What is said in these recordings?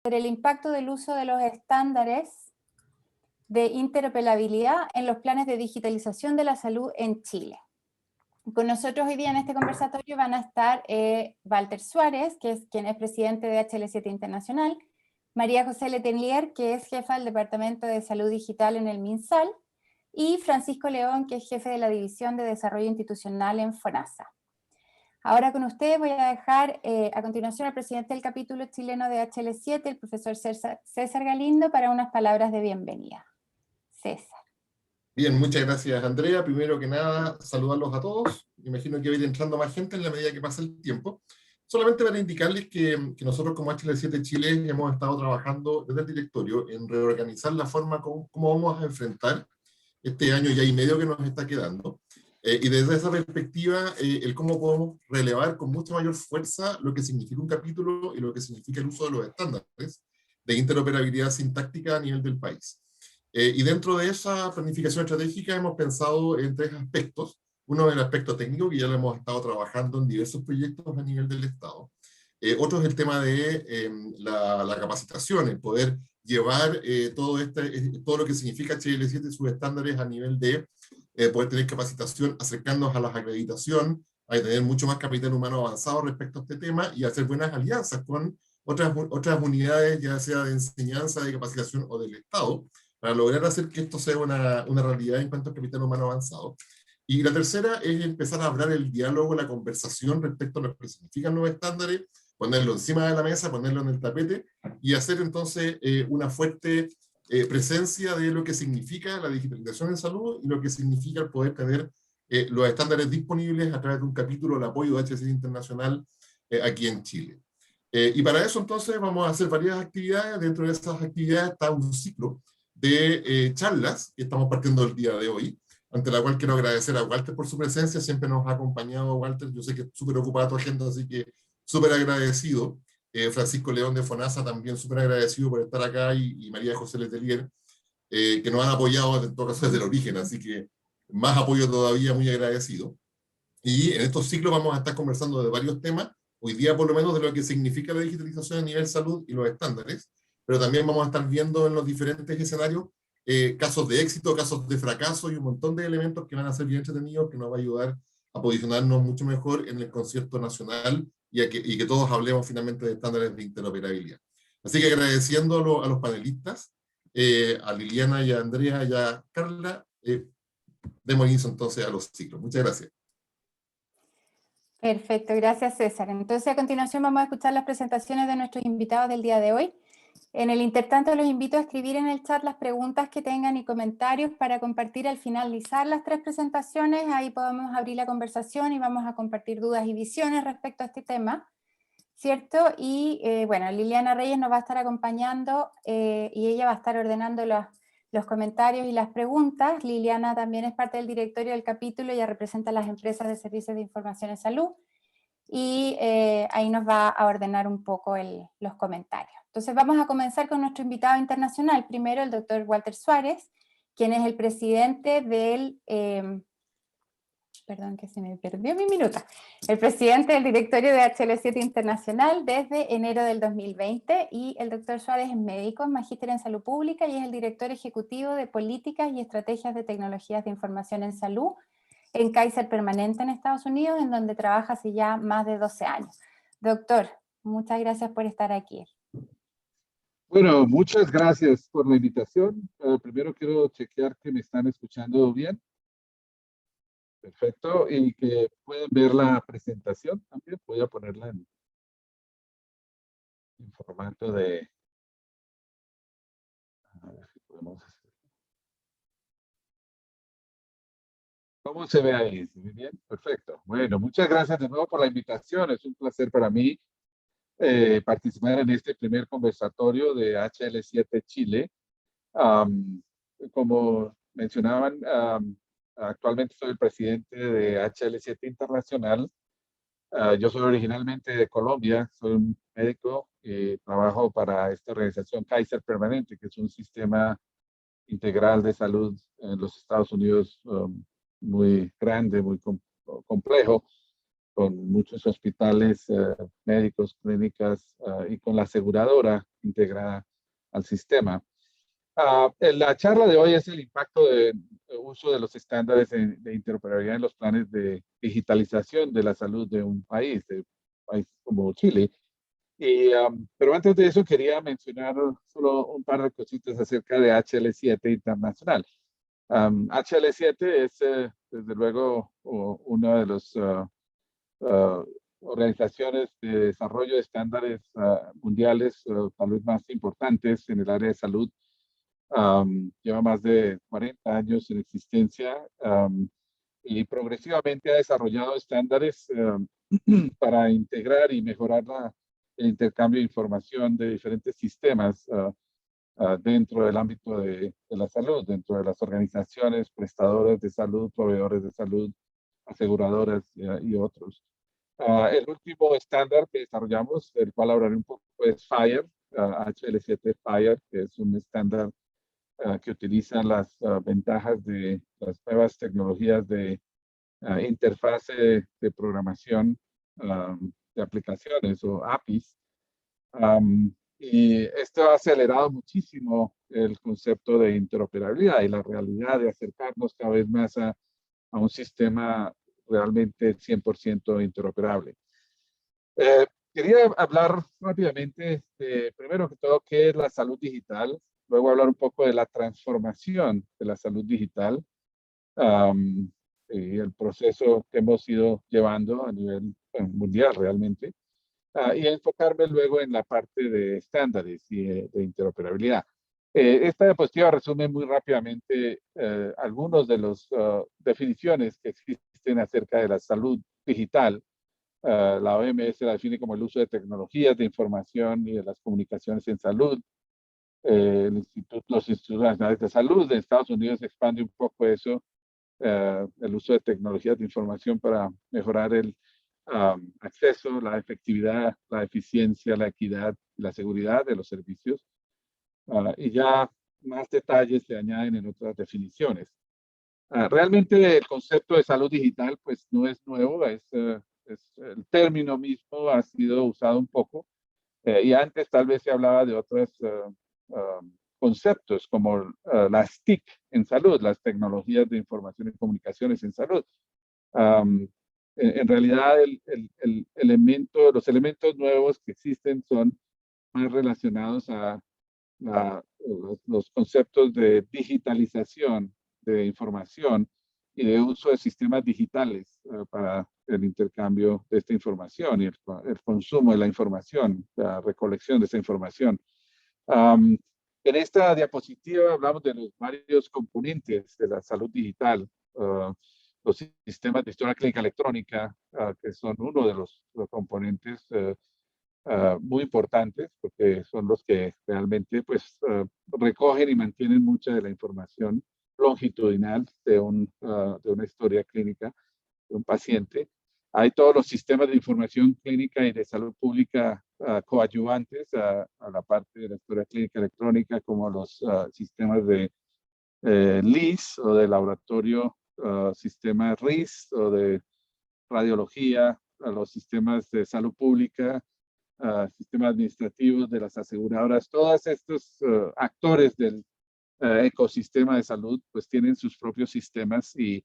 sobre el impacto del uso de los estándares de interoperabilidad en los planes de digitalización de la salud en Chile. Con nosotros hoy día en este conversatorio van a estar Walter Suárez, quien es presidente de HL7 Internacional, María José Letelier, que es jefa del Departamento de Salud Digital en el MinSal, y Francisco León, que es jefe de la División de Desarrollo Institucional en FONASA. Ahora con ustedes voy a dejar a continuación al presidente del capítulo chileno de HL7, el profesor César Galindo, para unas palabras de bienvenida. César. Bien, muchas gracias, Andrea. Primero que nada, saludarlos a todos. Me imagino que va a ir entrando más gente en la medida que pasa el tiempo. Solamente para indicarles que nosotros como HL7 Chile hemos estado trabajando desde el directorio en reorganizar la forma como vamos a enfrentar este año ya y medio que nos está quedando. Y desde esa perspectiva, el cómo podemos relevar con mucha mayor fuerza lo que significa un capítulo y lo que significa el uso de los estándares de interoperabilidad sintáctica a nivel del país. Y dentro de esa planificación estratégica hemos pensado en tres aspectos. Uno es el aspecto técnico, que ya lo hemos estado trabajando en diversos proyectos a nivel del Estado. Otro es el tema de la capacitación, el poder llevar todo lo que significa HL7 y sus estándares a nivel de poder tener capacitación, acercarnos a la acreditación, a tener mucho más capital humano avanzado respecto a este tema y hacer buenas alianzas con otras unidades, ya sea de enseñanza, de capacitación o del Estado, para lograr hacer que esto sea una realidad en cuanto a capital humano avanzado. Y la tercera es empezar a hablar el diálogo, la conversación respecto a lo que significan los estándares, ponerlo encima de la mesa, ponerlo en el tapete y hacer entonces una fuerte presencia de lo que significa la digitalización en salud y lo que significa el poder tener los estándares disponibles a través de un capítulo del apoyo de HL7 Internacional aquí en Chile. Y para eso entonces vamos a hacer varias actividades. Dentro de esas actividades está un ciclo de charlas que estamos partiendo el día de hoy, ante la cual quiero agradecer a Walter por su presencia. Siempre nos ha acompañado Walter, yo sé que es súper ocupada tu agenda, así que súper agradecido. Francisco León de FONASA también súper agradecido por estar acá, y María José Letelier, que nos han apoyado en todo caso desde el origen, así que más apoyo todavía, muy agradecido. Y en estos ciclos vamos a estar conversando de varios temas, hoy día por lo menos de lo que significa la digitalización a nivel salud y los estándares, pero también vamos a estar viendo en los diferentes escenarios casos de éxito, casos de fracaso y un montón de elementos que van a ser bien entretenidos, que nos va a ayudar a posicionarnos mucho mejor en el concierto nacional y que todos hablemos finalmente de estándares de interoperabilidad. Así que agradeciendo a los panelistas, a Liliana y a Andrea y a Carla, demos inicio entonces a los ciclos. Muchas gracias. Perfecto, gracias César. Entonces a continuación vamos a escuchar las presentaciones de nuestros invitados del día de hoy. En el intertanto los invito a escribir en el chat las preguntas que tengan y comentarios para compartir al finalizar las tres presentaciones. Ahí podemos abrir la conversación y vamos a compartir dudas y visiones respecto a este tema, ¿cierto? Y bueno, Liliana Reyes nos va a estar acompañando y ella va a estar ordenando los comentarios y las preguntas. Liliana también es parte del directorio del capítulo, ella representa a las empresas de servicios de información en salud, y ahí nos va a ordenar un poco los comentarios. Entonces vamos a comenzar con nuestro invitado internacional. Primero el doctor Walter Suárez, quien es el presidente del... perdón que se me perdió mi minuto. El presidente del directorio de HL7 Internacional desde enero del 2020, y el doctor Suárez es médico, magíster en salud pública y es el director ejecutivo de políticas y estrategias de tecnologías de información en salud en Kaiser Permanente en Estados Unidos, en donde trabaja hace ya más de 12 años. Doctor, muchas gracias por estar aquí. Bueno, muchas gracias por la invitación. Primero quiero chequear que me están escuchando bien. Perfecto, y que pueden ver la presentación también. Voy a ponerla en formato de... A ver si podemos hacer. ¿Cómo se ve ahí? ¿Se ve bien? Perfecto. Bueno, muchas gracias de nuevo por la invitación. Es un placer para mí participar en este primer conversatorio de HL7 Chile. Como mencionaban, actualmente soy el presidente de HL7 Internacional. Yo soy originalmente de Colombia, soy un médico y trabajo para esta organización Kaiser Permanente, que es un sistema integral de salud en los Estados Unidos muy grande, muy complejo, con muchos hospitales, médicos, clínicas y con la aseguradora integrada al sistema. En la charla de hoy es el impacto del uso de los estándares de interoperabilidad en los planes de digitalización de la salud de un país como Chile. Pero antes de eso quería mencionar solo un par de cositas acerca de HL7 Internacional. HL7 es, desde luego, una de las organizaciones de desarrollo de estándares mundiales, tal vez más importantes en el área de salud. Lleva más de 40 años en existencia y progresivamente ha desarrollado estándares para integrar y mejorar el intercambio de información de diferentes sistemas dentro del ámbito de la salud, dentro de las organizaciones prestadoras de salud, proveedores de salud, aseguradoras y otros. El último estándar que desarrollamos, del cual hablaré un poco, es FHIR, HL7 FHIR, que es un estándar que utiliza las ventajas de las nuevas tecnologías de interfase de programación de aplicaciones o APIs. Y esto ha acelerado muchísimo el concepto de interoperabilidad y la realidad de acercarnos cada vez más a un sistema realmente 100% interoperable. Quería hablar rápidamente de, primero que todo, qué es la salud digital, luego hablar un poco de la transformación de la salud digital y el proceso que hemos ido llevando a nivel mundial realmente, y enfocarme luego en la parte de estándares y de interoperabilidad. Esta diapositiva resume muy rápidamente algunas de las definiciones que existen acerca de la salud digital. La OMS la define como el uso de tecnologías de información y de las comunicaciones en salud. Los Institutos Nacionales de Salud de Estados Unidos expande un poco eso, el uso de tecnologías de información para mejorar el acceso, la efectividad, la eficiencia, la equidad y la seguridad de los servicios. Y ya más detalles se añaden en otras definiciones. Realmente el concepto de salud digital pues no es nuevo, el término mismo ha sido usado un poco y antes tal vez se hablaba de otros conceptos como las TIC en salud, las tecnologías de información y comunicaciones en salud. En realidad los elementos nuevos que existen son más relacionados a los conceptos de digitalización de información y de uso de sistemas digitales para el intercambio de esta información y el consumo de la información, la recolección de esa información. En esta diapositiva hablamos de los varios componentes de la salud digital, los sistemas de historia clínica electrónica, que son uno de los componentes muy importantes, porque son los que realmente pues, recogen y mantienen mucha de la información longitudinal de una historia clínica de un paciente. Hay todos los sistemas de información clínica y de salud pública coadyuvantes a la parte de la historia clínica electrónica, como los sistemas de LIS o de laboratorio, sistemas RIS o de radiología, los sistemas de salud pública, sistemas administrativos de las aseguradoras. Todos estos actores del ecosistema de salud pues tienen sus propios sistemas y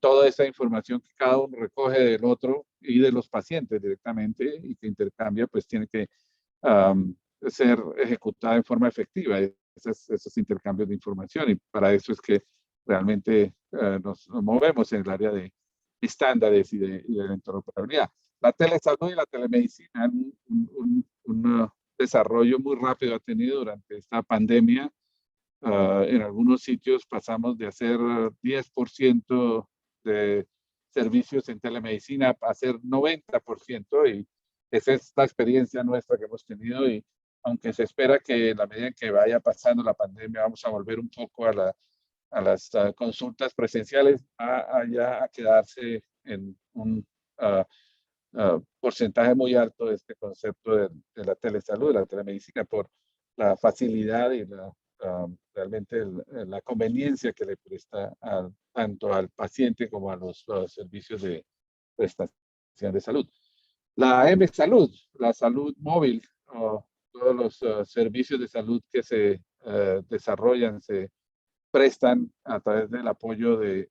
toda esa información que cada uno recoge del otro y de los pacientes directamente y que intercambia, pues tiene que ser ejecutada en forma efectiva, esos intercambios de información. Y para eso es que realmente nos movemos en el área de estándares y de interoperabilidad. La telesalud y la telemedicina han un desarrollo muy rápido ha tenido durante esta pandemia. En algunos sitios pasamos de hacer 10% de servicios en telemedicina a hacer 90%, y esa es la experiencia nuestra que hemos tenido, y aunque se espera que en la medida en que vaya pasando la pandemia vamos a volver un poco a las consultas presenciales, ya a quedarse en un porcentaje muy alto de este concepto de la telesalud, la telemedicina, por la facilidad y realmente la conveniencia que le presta tanto al paciente como a los servicios de prestación información de salud. La M-Salud, la salud móvil, todos los servicios de salud que se desarrollan, se prestan a través del apoyo de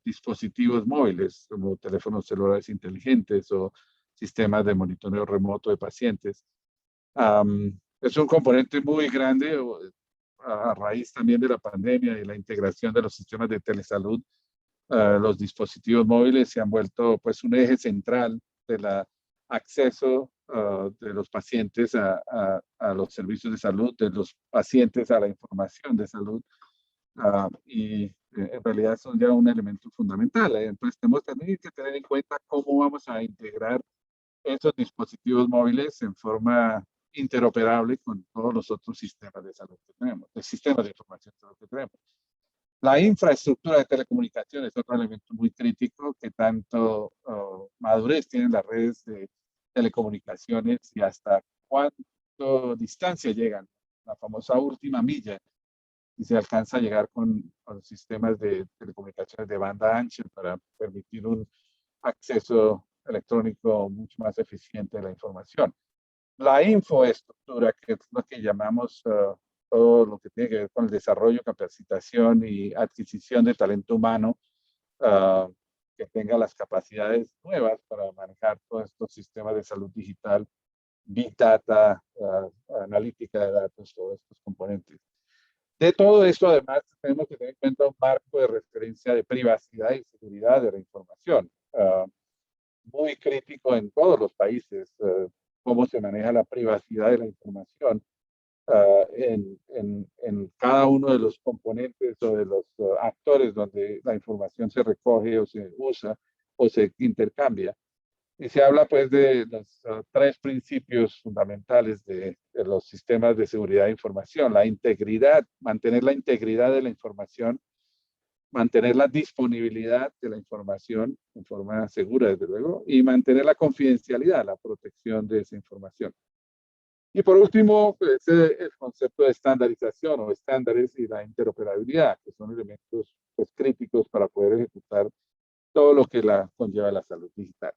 dispositivos móviles, como teléfonos celulares inteligentes o sistemas de monitoreo remoto de pacientes. Es un componente muy grande a raíz también de la pandemia y la integración de los sistemas de telesalud. Los dispositivos móviles se han vuelto pues un eje central del acceso de los pacientes a los servicios de salud, de los pacientes a la información de salud, y en realidad son ya un elemento fundamental. Entonces tenemos también que tener en cuenta cómo vamos a integrar esos dispositivos móviles en forma interoperable con todos los otros sistemas de salud que tenemos, el sistema de información de salud que tenemos. La infraestructura de telecomunicaciones es otro elemento muy crítico, que tanto madurez tienen las redes de telecomunicaciones y hasta cuánto distancia llegan, la famosa última milla, y se alcanza a llegar con sistemas de telecomunicaciones de banda ancha para permitir un acceso electrónico mucho más eficiente a la información. La infraestructura, que es lo que llamamos todo lo que tiene que ver con el desarrollo, capacitación y adquisición de talento humano, que tenga las capacidades nuevas para manejar todos estos sistemas de salud digital, Big Data, analítica de datos, todos estos componentes. De todo esto, además, tenemos que tener en cuenta un marco de referencia de privacidad y seguridad de la información, muy crítico en todos los países, cómo se maneja la privacidad de la información en cada uno de los componentes o de los actores donde la información se recoge o se usa o se intercambia. Y se habla pues de los tres principios fundamentales de los sistemas de seguridad de información: la integridad, mantener la integridad de la información, mantener la disponibilidad de la información en forma segura, desde luego, y mantener la confidencialidad, la protección de esa información. Y por último, pues, el concepto de estandarización o estándares y la interoperabilidad, que son elementos pues, críticos para poder ejecutar todo lo que conlleva la salud digital.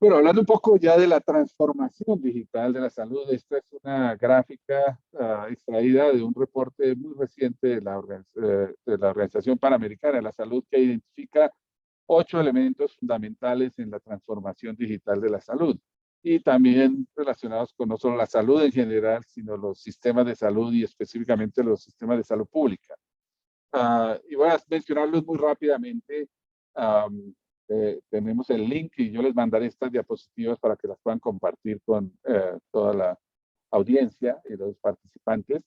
Bueno, hablando un poco ya de la transformación digital de la salud, esta es una gráfica extraída de un reporte muy reciente de la Organización Panamericana de la Salud, que identifica 8 elementos fundamentales en la transformación digital de la salud, y también relacionados con no solo la salud en general, sino los sistemas de salud y específicamente los sistemas de salud pública. Y voy a mencionarlos muy rápidamente. Tenemos el link y yo les mandaré estas diapositivas para que las puedan compartir con toda la audiencia y los participantes.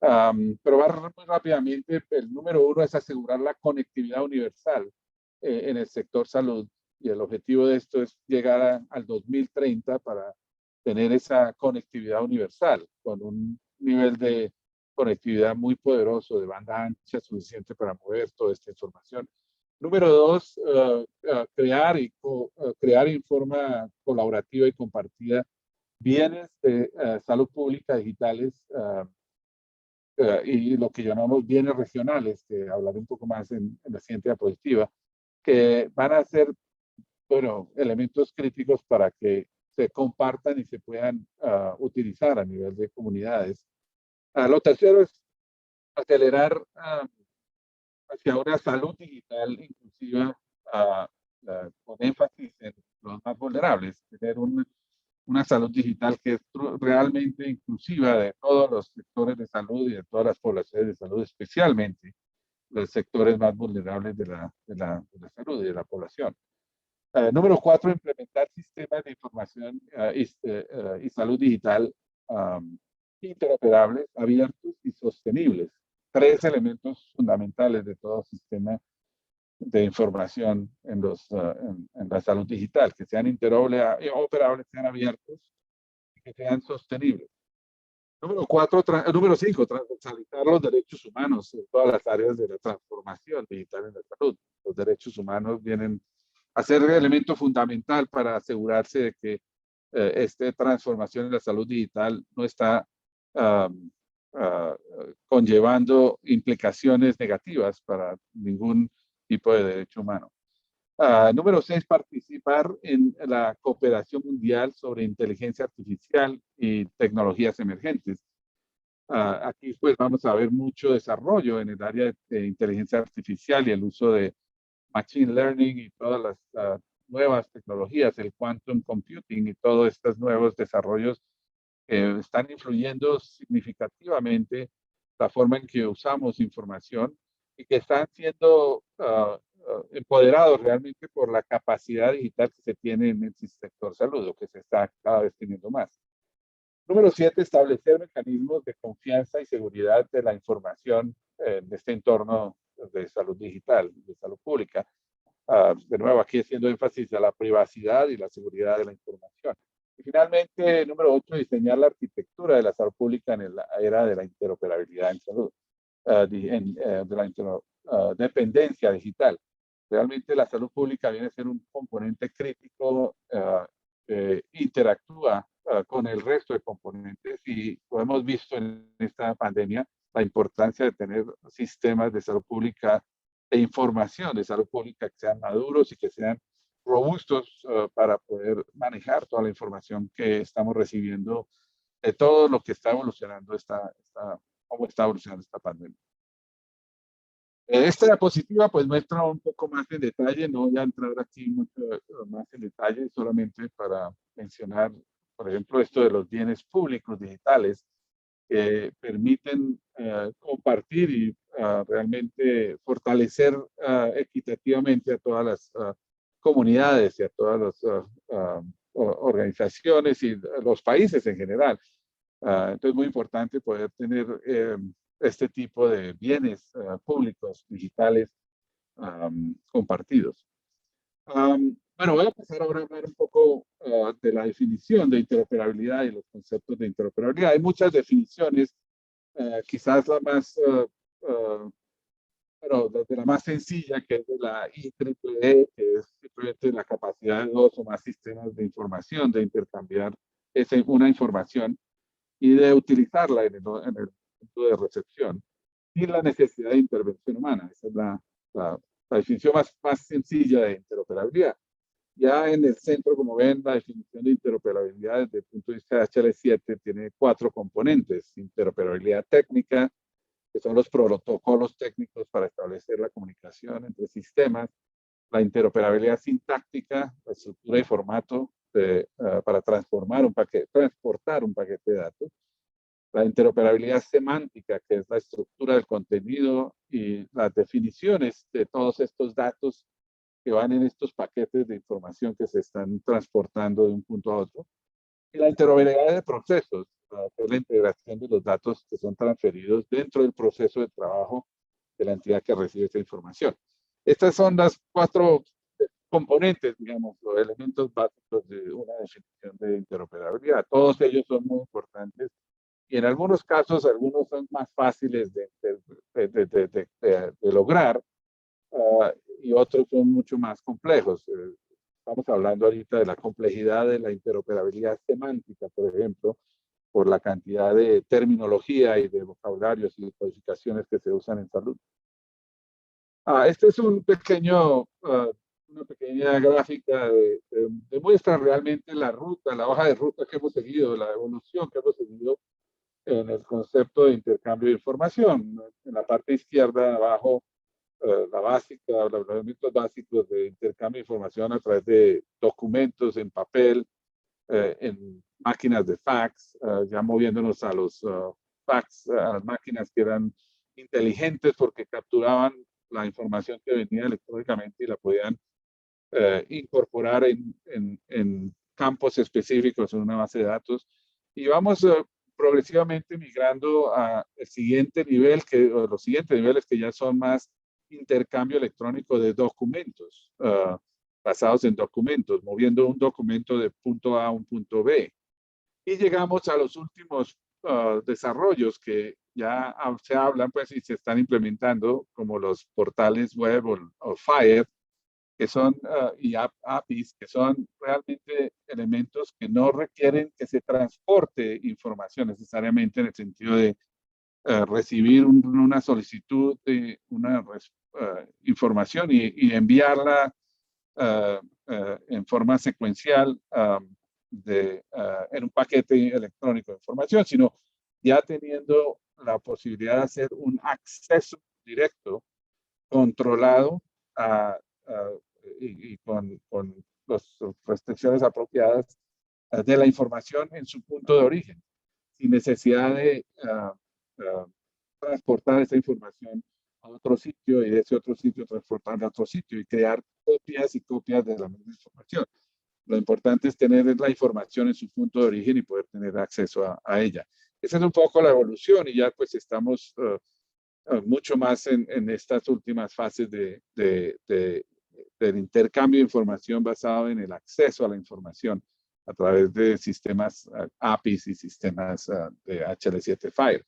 Pero muy rápidamente, el número 1 es asegurar la conectividad universal en el sector salud, y el objetivo de esto es llegar al 2030 para tener esa conectividad universal con un nivel de conectividad muy poderoso de banda ancha suficiente para mover toda esta información. Número 2, crear en forma colaborativa y compartida bienes de salud pública digitales y lo que llamamos bienes regionales, que hablaré un poco más en la siguiente diapositiva, que van a ser, bueno, elementos críticos para que se compartan y se puedan utilizar a nivel de comunidades. Lo tercero es acelerar hacia una salud digital inclusiva con énfasis en los más vulnerables, tener una salud digital que es realmente inclusiva de todos los sectores de salud y de todas las poblaciones de salud, especialmente los sectores más vulnerables de la salud y de la población. Número 4, implementar sistemas de información y salud digital interoperables, abiertos y sostenibles. 3 elementos fundamentales de todo sistema de información en la salud digital: que sean interoperables, sean abiertos y que sean sostenibles. Número 5, transversalizar los derechos humanos en todas las áreas de la transformación digital en la salud. Los derechos humanos vienen a ser el elemento fundamental para asegurarse de que esta transformación en la salud digital no está conllevando implicaciones negativas para ningún tipo de derecho humano. Número 6, participar en la cooperación mundial sobre inteligencia artificial y tecnologías emergentes. Aquí pues vamos a ver mucho desarrollo en el área de inteligencia artificial y el uso de machine learning y todas las nuevas tecnologías, el quantum computing y todos estos nuevos desarrollos que están influyendo significativamente la forma en que usamos información y que están siendo empoderados realmente por la capacidad digital que se tiene en el sector salud, o que se está cada vez teniendo más. Número 7, establecer mecanismos de confianza y seguridad de la información en este entorno de salud digital, de salud pública. De nuevo, aquí haciendo énfasis a la privacidad y la seguridad de la información. Y finalmente, número 8, diseñar la arquitectura de la salud pública en la era de la interoperabilidad en salud, de la dependencia digital. Realmente la salud pública viene a ser un componente crítico que interactúa con el resto de componentes, y lo hemos visto en esta pandemia, la importancia de tener sistemas de salud pública, de información de salud pública que sean maduros y que sean robustos para poder manejar toda la información que estamos recibiendo de todo lo que está evolucionando cómo está evolucionando esta pandemia. Esta diapositiva pues muestra un poco más en detalle, no voy a entrar aquí mucho más en detalle, solamente para mencionar, por ejemplo, esto de los bienes públicos digitales que permiten compartir y realmente fortalecer equitativamente a todas las comunidades y a todas las organizaciones y los países en general. Entonces es muy importante poder tener este tipo de bienes públicos digitales compartidos. Bueno, voy a pasar ahora a hablar un poco de la definición de interoperabilidad y los conceptos de interoperabilidad. Hay muchas definiciones, quizás la más, pero desde la más sencilla, que es de la IEEE, que es simplemente la capacidad de dos o más sistemas de información, de intercambiar una información y de utilizarla en el punto de recepción, sin la necesidad de intervención humana. Esa es la definición más sencilla de interoperabilidad. Ya en el centro, como ven, la definición de interoperabilidad desde el punto de vista de HL7 tiene 4 componentes. Interoperabilidad técnica, que son los protocolos técnicos para establecer la comunicación entre sistemas. La interoperabilidad sintáctica, la estructura y formato para transportar un paquete de datos. La interoperabilidad semántica, que es la estructura del contenido y las definiciones de todos estos datos que van en estos paquetes de información que se están transportando de un punto a otro. Y la interoperabilidad de procesos, que es la integración de los datos que son transferidos dentro del proceso de trabajo de la entidad que recibe esta información. Estas son las 4 componentes, digamos, los elementos básicos de una definición de interoperabilidad. Todos ellos son muy importantes y en algunos casos, algunos son más fáciles de lograr y otros son mucho más complejos. Estamos hablando ahorita de la complejidad de la interoperabilidad semántica, por ejemplo, por la cantidad de terminología y de vocabularios y codificaciones que se usan en salud. Este es una pequeña gráfica demuestra realmente la hoja de ruta que hemos seguido, la evolución que hemos seguido en el concepto de intercambio de información. En la parte izquierda, abajo, los elementos básicos de intercambio de información a través de documentos en papel, en máquinas de fax, ya moviéndonos a los fax, a las máquinas que eran inteligentes porque capturaban la información que venía electrónicamente y la podían incorporar en campos específicos en una base de datos. Y vamos progresivamente migrando a el siguiente nivel, o los siguientes niveles que ya son más intercambio electrónico de documentos, basados en documentos, moviendo un documento de punto A a un punto B. Y llegamos a los últimos desarrollos que ya se hablan pues y se están implementando, como los portales web o FHIR, que son, y APIs, que son realmente elementos que no requieren que se transporte información necesariamente, en el sentido de recibir una solicitud de una información y enviarla en forma secuencial en un paquete electrónico de información, sino ya teniendo la posibilidad de hacer un acceso directo, controlado y con las restricciones apropiadas de la información en su punto de origen, sin necesidad de transportar esa información a otro sitio y de ese otro sitio transportarla a otro sitio y crear copias y copias de la misma información. Lo importante es tener la información en su punto de origen y poder tener acceso a ella. Esa es un poco la evolución y ya pues estamos mucho más en estas últimas fases del intercambio de información basado en el acceso a la información a través de sistemas APIs y sistemas de HL7 Fire.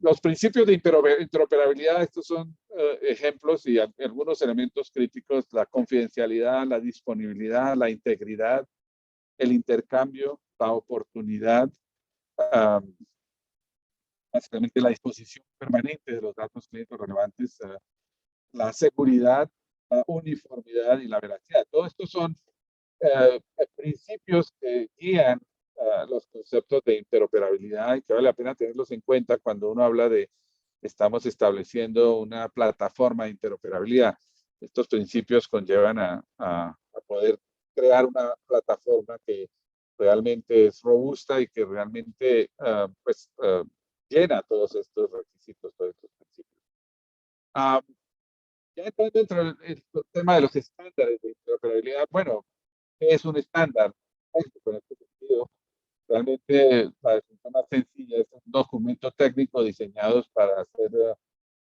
Los principios de interoperabilidad, estos son ejemplos y algunos elementos críticos: la confidencialidad, la disponibilidad, la integridad, el intercambio, la oportunidad, básicamente la disposición permanente de los datos clínicos relevantes, la seguridad, la uniformidad y la veracidad. Todos estos son principios que guían los conceptos de interoperabilidad y que vale la pena tenerlos en cuenta cuando uno habla de estamos estableciendo una plataforma de interoperabilidad. Estos principios conllevan a poder crear una plataforma que realmente es robusta y que realmente llena todos estos requisitos, todos estos principios. Ya entrando dentro del tema de los estándares de interoperabilidad, bueno, ¿qué es un estándar? En este sentido, realmente la definición más sencilla es un documento técnico diseñado para ser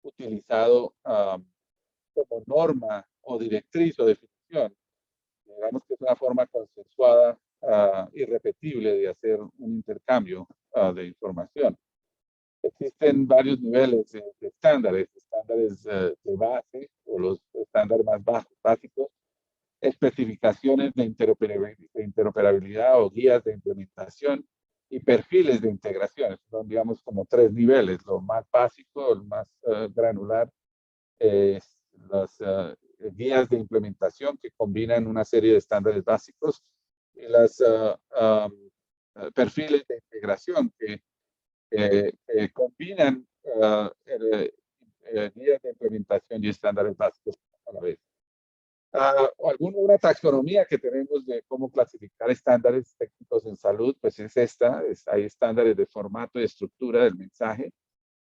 utilizado como norma o directriz o definición. Digamos que es una forma consensuada y repetible de hacer un intercambio de información. Existen varios niveles de estándares de base o los estándares más básicos, especificaciones de interoperabilidad o guías de implementación y perfiles de integración. Son, digamos, como tres niveles: lo más básico, el más granular, las guías de implementación que combinan una serie de estándares básicos, y los perfiles de integración que combinan guías de implementación y estándares básicos a la vez. Una taxonomía que tenemos de cómo clasificar estándares técnicos en salud, pues es esta. Hay estándares de formato y estructura del mensaje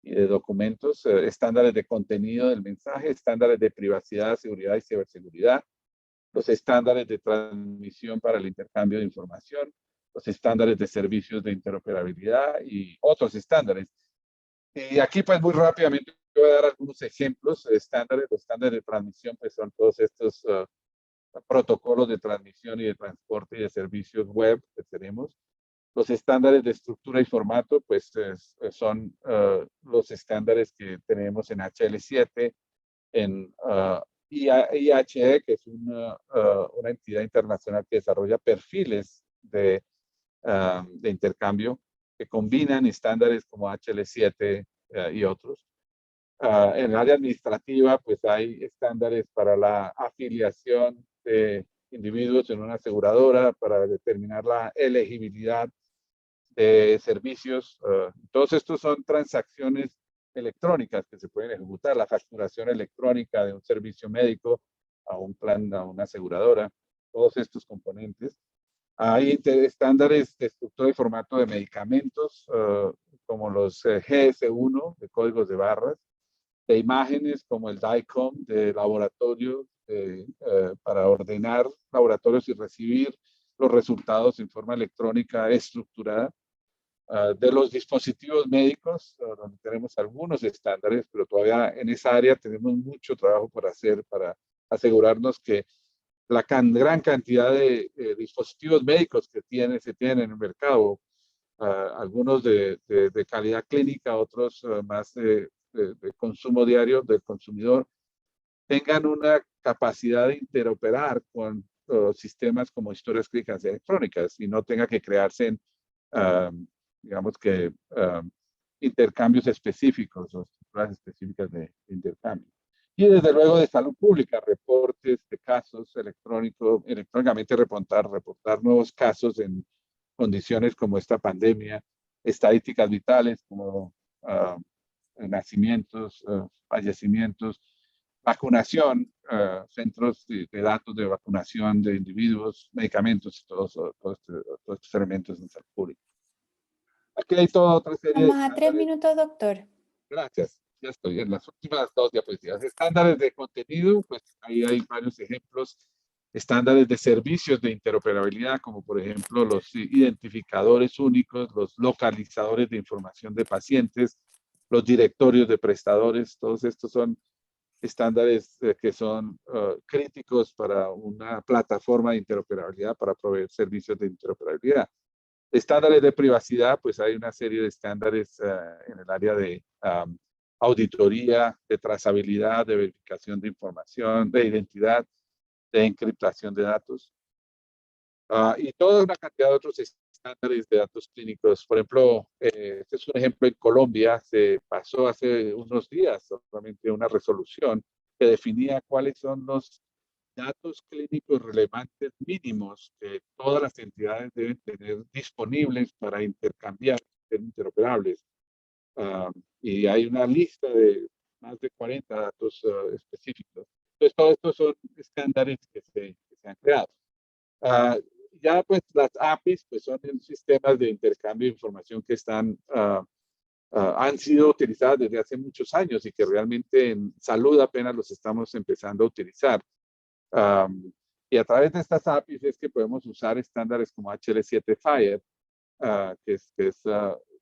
y de documentos, estándares de contenido del mensaje, estándares de privacidad, seguridad y ciberseguridad, los estándares de transmisión para el intercambio de información, los estándares de servicios de interoperabilidad y otros estándares. Y aquí, pues, muy rápidamente voy a dar algunos ejemplos de estándares. Los estándares de transmisión, pues, son todos estos protocolos de transmisión y de transporte y de servicios web que tenemos. Los estándares de estructura y formato, pues, son los estándares que tenemos en HL7, en IHE, que es una entidad internacional que desarrolla perfiles de intercambio que combinan estándares como HL7 y otros. En el área administrativa, pues hay estándares para la afiliación de individuos en una aseguradora, para determinar la elegibilidad de servicios. Todos estos son transacciones electrónicas que se pueden ejecutar: la facturación electrónica de un servicio médico a un plan, a una aseguradora, todos estos componentes. Hay estándares de estructura y formato de medicamentos, como los GS1 de códigos de barras, de imágenes como el DICOM de laboratorio para ordenar laboratorios y recibir los resultados en forma electrónica estructurada. De los dispositivos médicos, donde tenemos algunos estándares, pero todavía en esa área tenemos mucho trabajo por hacer para asegurarnos que la gran cantidad de dispositivos médicos que se tienen en el mercado, algunos de calidad clínica, otros más de consumo diario del consumidor, tengan una capacidad de interoperar con sistemas como historias clínicas electrónicas y no tenga que crearse digamos que intercambios específicos o estructuras específicas de intercambio. Y desde luego de salud pública, reportes de casos electrónicamente reportar nuevos casos en condiciones como esta pandemia, estadísticas vitales como nacimientos, fallecimientos, vacunación, centros de datos de vacunación de individuos, medicamentos y todos estos elementos de salud pública. Aquí hay toda otra serie Vamos a 3 minutos, doctor. Gracias. Ya estoy en las últimas 2 diapositivas. Estándares de contenido, pues ahí hay varios ejemplos. Estándares de servicios de interoperabilidad, como por ejemplo los identificadores únicos, los localizadores de información de pacientes, los directorios de prestadores. Todos estos son estándares que son críticos para una plataforma de interoperabilidad para proveer servicios de interoperabilidad. Estándares de privacidad, pues hay una serie de estándares en el área de auditoría, de trazabilidad, de verificación de información, de identidad, de encriptación de datos. Y toda una cantidad de otros estándares de datos clínicos. Por ejemplo, este es un ejemplo en Colombia, se pasó hace unos días solamente una resolución que definía cuáles son los datos clínicos relevantes mínimos que todas las entidades deben tener disponibles para intercambiar, ser interoperables. Y hay una lista de más de 40 datos específicos. Entonces, todos estos son estándares que se han creado. Ya pues las APIs pues son sistemas de intercambio de información que han sido utilizadas desde hace muchos años y que realmente en salud apenas los estamos empezando a utilizar. Y a través de estas APIs es que podemos usar estándares como HL7 FHIR, que es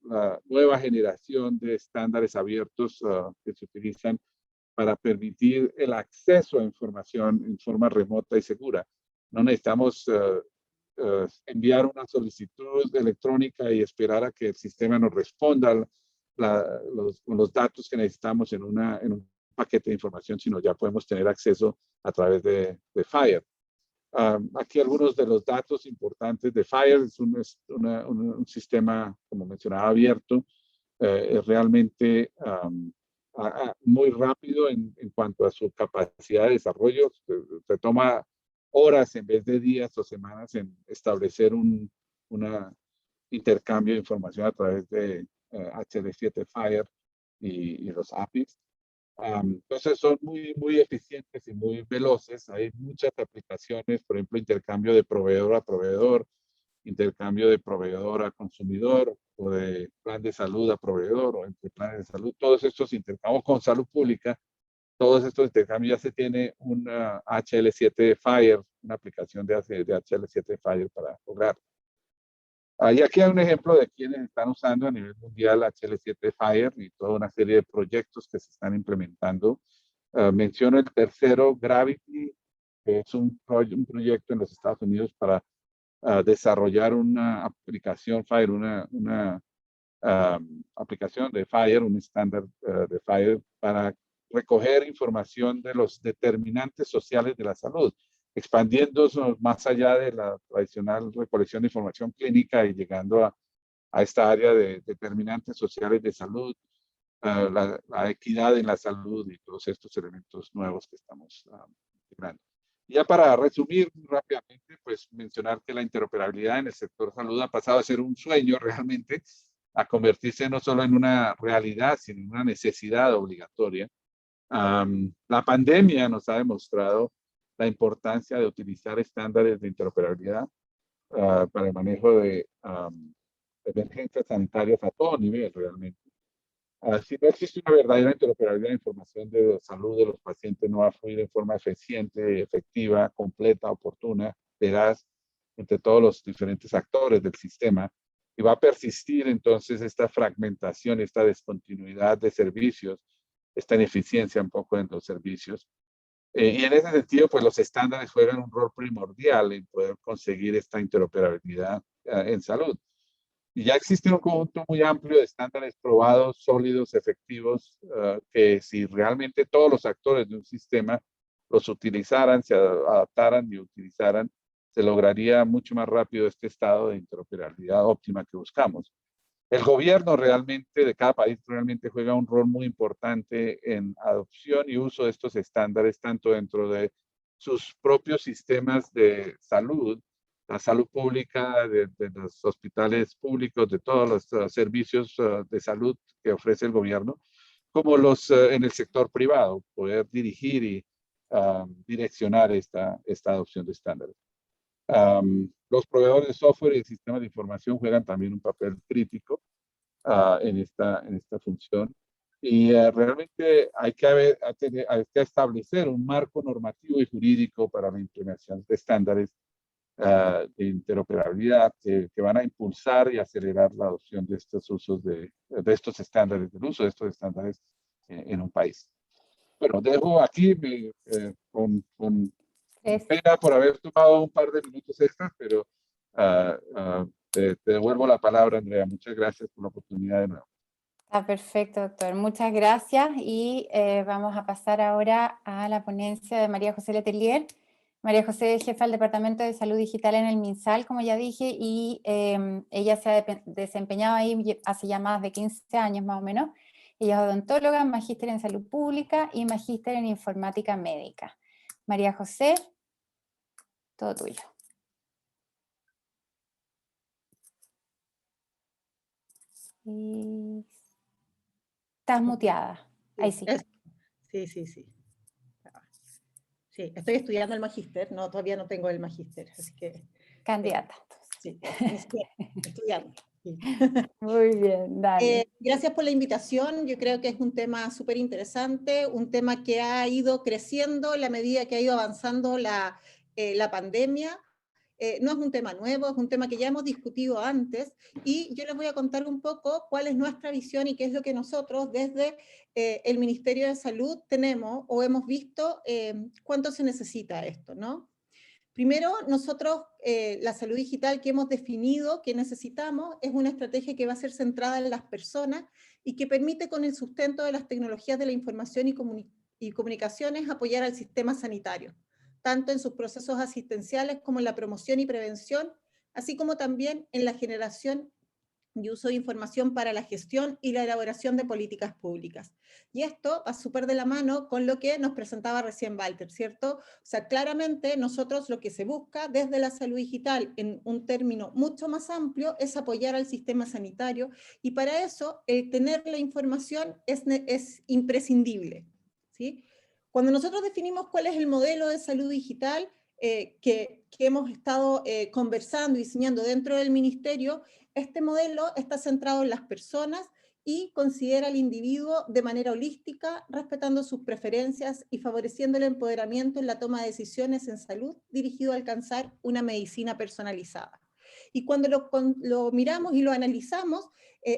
la nueva generación de estándares abiertos que se utilizan para permitir el acceso a información en forma remota y segura. No necesitamos enviar una solicitud electrónica y esperar a que el sistema nos responda los datos que necesitamos en un paquete de información, sino ya podemos tener acceso a través de FHIR. Aquí algunos de los datos importantes de FHIR. Es un sistema, como mencionaba, abierto. Es realmente muy rápido en cuanto a su capacidad de desarrollo. Se toma horas en vez de días o semanas en establecer un intercambio de información a través de HL7 FHIR y los APIs. Entonces son muy eficientes y muy veloces. Hay muchas aplicaciones, por ejemplo, intercambio de proveedor a proveedor, intercambio de proveedor a consumidor, o de plan de salud a proveedor, o entre planes de salud. Todos estos intercambios con salud pública, todos estos intercambios ya se tiene una HL7 FHIR, una aplicación de HL7 FHIR para lograr. Y aquí hay un ejemplo de quienes están usando a nivel mundial HL7 FHIR y toda una serie de proyectos que se están implementando. Menciono el tercero, Gravity, que es un proyecto en los Estados Unidos para desarrollar una aplicación FHIR, una aplicación de FHIR, un estándar de FHIR para recoger información de los determinantes sociales de la salud, expandiéndose más allá de la tradicional recolección de información clínica y llegando a esta área de determinantes sociales de salud, la equidad en la salud y todos estos elementos nuevos que estamos integrando. Ya para resumir rápidamente, pues mencionar que la interoperabilidad en el sector salud ha pasado a ser un sueño realmente, a convertirse no solo en una realidad, sino en una necesidad obligatoria. La pandemia nos ha demostrado la importancia de utilizar estándares de interoperabilidad para el manejo de emergencias sanitarias a todo nivel realmente. Si no existe una verdadera interoperabilidad de información de salud de los pacientes, no va a fluir de forma eficiente, efectiva, completa, oportuna, veraz, entre todos los diferentes actores del sistema, y va a persistir entonces esta fragmentación, esta descontinuidad de servicios, esta ineficiencia un poco en los servicios. Y en ese sentido, pues los estándares juegan un rol primordial en poder conseguir esta interoperabilidad en salud. Y ya existe un conjunto muy amplio de estándares probados, sólidos, efectivos, que si realmente todos los actores de un sistema los utilizaran, se adaptaran y utilizaran, se lograría mucho más rápido este estado de interoperabilidad óptima que buscamos. El gobierno realmente de cada país realmente juega un rol muy importante en adopción y uso de estos estándares, tanto dentro de sus propios sistemas de salud, la salud pública, de los hospitales públicos, de todos los servicios de salud que ofrece el gobierno, como los en el sector privado, poder dirigir y direccionar esta adopción de estándares. Los proveedores de software y sistemas de información juegan también un papel crítico en esta función. Y realmente hay que establecer un marco normativo y jurídico para la implementación de estándares de interoperabilidad que van a impulsar y acelerar la adopción de estos usos de estos estándares, del uso de estos estándares en un país. Bueno, dejo aquí con pena por haber tomado un par de minutos extras, pero te devuelvo la palabra, Andrea. Muchas gracias por la oportunidad de nuevo. Está perfecto, doctor. Muchas gracias. Y vamos a pasar ahora a la ponencia de María José Letelier. María José es jefa del Departamento de Salud Digital en el MinSal, como ya dije, y ella se ha desempeñado ahí hace ya más de 15 años más o menos. Ella es odontóloga, magíster en salud pública y magíster en informática médica. María José, todo tuyo. Y... Estás muteada. Ahí sí. Sí. Sí, estoy estudiando el magíster, no, todavía no tengo el magíster, así que... Candidata. Sí, estudiando. Sí. Muy bien, dale. Gracias por la invitación. Yo creo que es un tema súper interesante, un tema que ha ido creciendo a la medida que ha ido avanzando la pandemia. No es un tema nuevo, es un tema que ya hemos discutido antes, y yo les voy a contar un poco cuál es nuestra visión y qué es lo que nosotros desde el Ministerio de Salud tenemos o hemos visto cuánto se necesita esto, ¿no? Primero, nosotros, la salud digital que hemos definido que necesitamos es una estrategia que va a ser centrada en las personas y que permite, con el sustento de las tecnologías de la información y comunicaciones, apoyar al sistema sanitario, tanto en sus procesos asistenciales como en la promoción y prevención, así como también en la generación y uso de información para la gestión y la elaboración de políticas públicas. Y esto va súper de la mano con lo que nos presentaba recién Walter, ¿cierto? O sea, claramente nosotros lo que se busca desde la salud digital en un término mucho más amplio es apoyar al sistema sanitario, y para eso tener la información es imprescindible, ¿sí? Cuando nosotros definimos cuál es el modelo de salud digital que hemos estado conversando y diseñando dentro del ministerio, este modelo está centrado en las personas y considera al individuo de manera holística, respetando sus preferencias y favoreciendo el empoderamiento en la toma de decisiones en salud dirigido a alcanzar una medicina personalizada. Y cuando lo miramos y lo analizamos,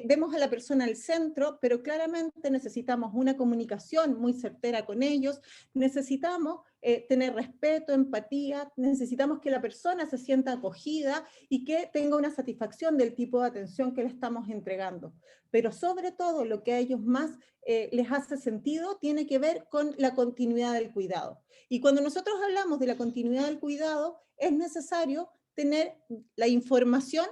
vemos a la persona al centro, pero claramente necesitamos una comunicación muy certera con ellos, necesitamos tener respeto, empatía, necesitamos que la persona se sienta acogida y que tenga una satisfacción del tipo de atención que le estamos entregando. Pero sobre todo lo que a ellos más les hace sentido tiene que ver con la continuidad del cuidado. Y cuando nosotros hablamos de la continuidad del cuidado, es necesario tener la información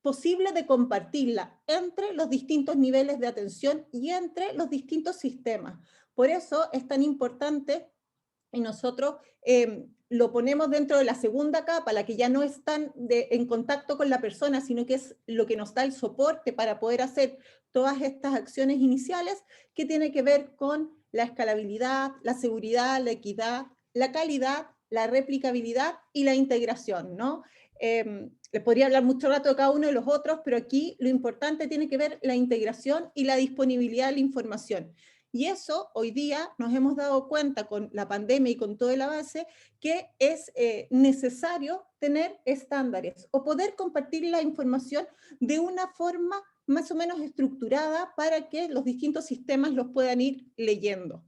posible de compartirla entre los distintos niveles de atención y entre los distintos sistemas. Por eso es tan importante, y nosotros lo ponemos dentro de la segunda capa, la que ya no es tan en contacto con la persona, sino que es lo que nos da el soporte para poder hacer todas estas acciones iniciales, que tiene que ver con la escalabilidad, la seguridad, la equidad, la calidad, la replicabilidad y la integración, ¿no? Les podría hablar mucho rato de cada uno de los otros, pero aquí lo importante tiene que ver la integración y la disponibilidad de la información. Y eso hoy día nos hemos dado cuenta con la pandemia y con todo el avance que es necesario tener estándares o poder compartir la información de una forma más o menos estructurada para que los distintos sistemas los puedan ir leyendo,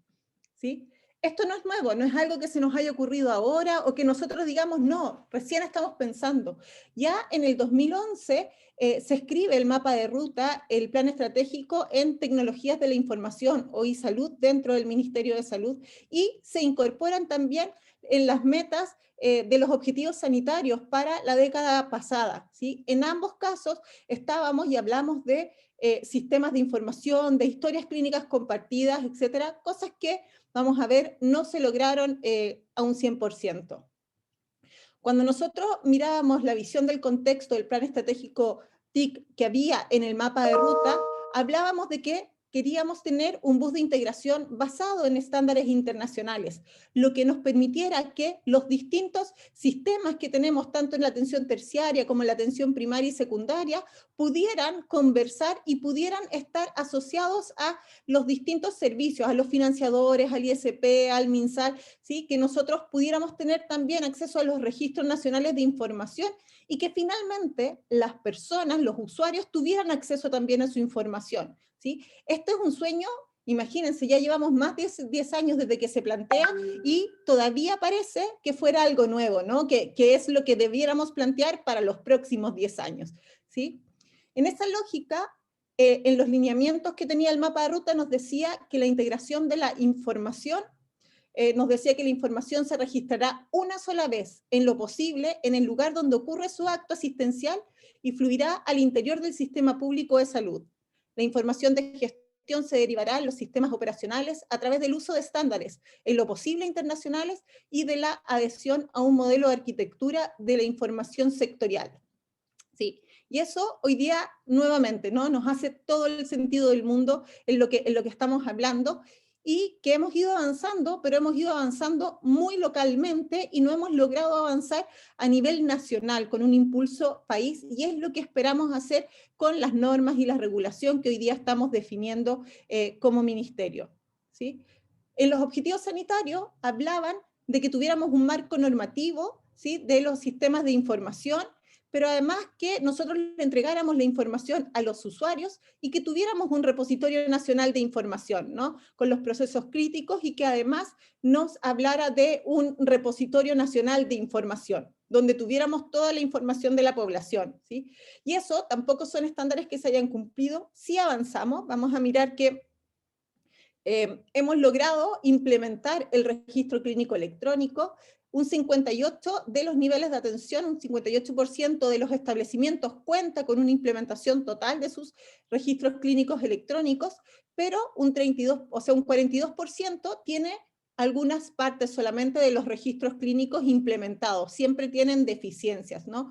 ¿sí? esto no es nuevo, no es algo que se nos haya ocurrido ahora o que nosotros digamos, no, recién estamos pensando. Ya en el 2011 se escribe el mapa de ruta, el plan estratégico en tecnologías de la información o e-salud dentro del Ministerio de Salud, y se incorporan también en las metas de los objetivos sanitarios para la década pasada, ¿sí? En ambos casos estábamos y hablamos de sistemas de información, de historias clínicas compartidas, etcétera, cosas que, vamos a ver, no se lograron a un 100%. Cuando nosotros mirábamos la visión del contexto del plan estratégico TIC que había en el mapa de ruta, hablábamos de que queríamos tener un bus de integración basado en estándares internacionales, lo que nos permitiera que los distintos sistemas que tenemos tanto en la atención terciaria como en la atención primaria y secundaria pudieran conversar y pudieran estar asociados a los distintos servicios, a los financiadores, al ISP, al MinSal, ¿sí? Que nosotros pudiéramos tener también acceso a los registros nacionales de información y que finalmente las personas, los usuarios, tuvieran acceso también a su información, ¿sí? Este es un sueño, imagínense, ya llevamos más de 10 años desde que se plantea y todavía parece que fuera algo nuevo, ¿no? Que es lo que debiéramos plantear para los próximos 10 años, ¿sí? En esa lógica, en los lineamientos que tenía el mapa de ruta nos decía que la integración de la información nos decía que la información se registrará una sola vez, en lo posible, en el lugar donde ocurre su acto asistencial y fluirá al interior del sistema público de salud. La información de gestión se derivará en los sistemas operacionales a través del uso de estándares, en lo posible internacionales, y de la adhesión a un modelo de arquitectura de la información sectorial. Sí. Y eso hoy día, nuevamente, ¿no? Nos hace todo el sentido del mundo en lo que estamos hablando, y que hemos ido avanzando, pero hemos ido avanzando muy localmente y no hemos logrado avanzar a nivel nacional con un impulso país, y es lo que esperamos hacer con las normas y la regulación que hoy día estamos definiendo como ministerio, ¿sí? En los objetivos sanitarios hablaban de que tuviéramos un marco normativo, ¿sí? De los sistemas de información, pero además que nosotros le entregáramos la información a los usuarios y que tuviéramos un repositorio nacional de información, ¿no? Con los procesos críticos, y que además nos hablara de un repositorio nacional de información, donde tuviéramos toda la información de la población, ¿sí? Y eso tampoco son estándares que se hayan cumplido. Sí avanzamos, vamos a mirar que hemos logrado implementar el registro clínico electrónico. Un 58% de los niveles de atención, un 58% de los establecimientos cuenta con una implementación total de sus registros clínicos electrónicos, pero un 42% tiene algunas partes solamente de los registros clínicos implementados. Siempre tienen deficiencias, ¿no?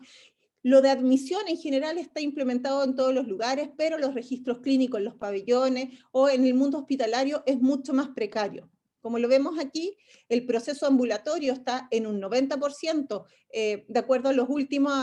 Lo de admisión en general está implementado en todos los lugares, pero los registros clínicos en los pabellones o en el mundo hospitalario es mucho más precario. Como lo vemos aquí, el proceso ambulatorio está en un 90%, de acuerdo a los últimos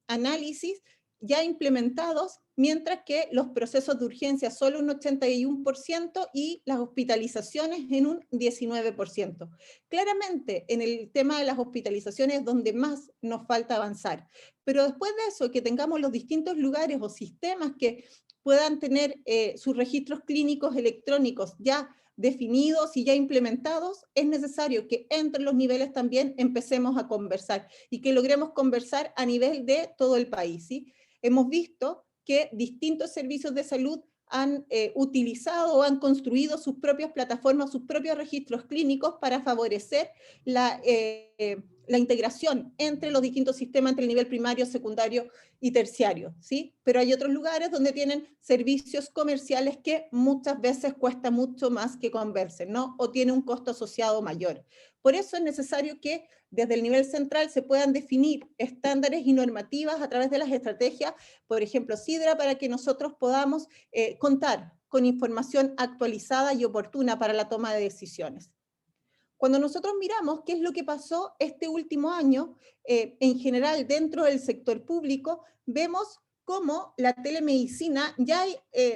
análisis ya implementados, mientras que los procesos de urgencia solo un 81% y las hospitalizaciones en un 19%. Claramente, en el tema de las hospitalizaciones es donde más nos falta avanzar. Pero después de eso, que tengamos los distintos lugares o sistemas que puedan tener sus registros clínicos electrónicos ya definidos y ya implementados, es necesario que entre los niveles también empecemos a conversar y que logremos conversar a nivel de todo el país, ¿sí? Hemos visto que distintos servicios de salud han utilizado o han construido sus propias plataformas, sus propios registros clínicos para favorecer la integración entre los distintos sistemas, entre el nivel primario, secundario y terciario, ¿sí? Pero hay otros lugares donde tienen servicios comerciales que muchas veces cuesta mucho más que conversen, ¿no? O tiene un costo asociado mayor. Por eso es necesario que desde el nivel central se puedan definir estándares y normativas a través de las estrategias, por ejemplo, SIDRA, para que nosotros podamos contar con información actualizada y oportuna para la toma de decisiones. Cuando nosotros miramos qué es lo que pasó este último año, en general dentro del sector público, vemos cómo la telemedicina ya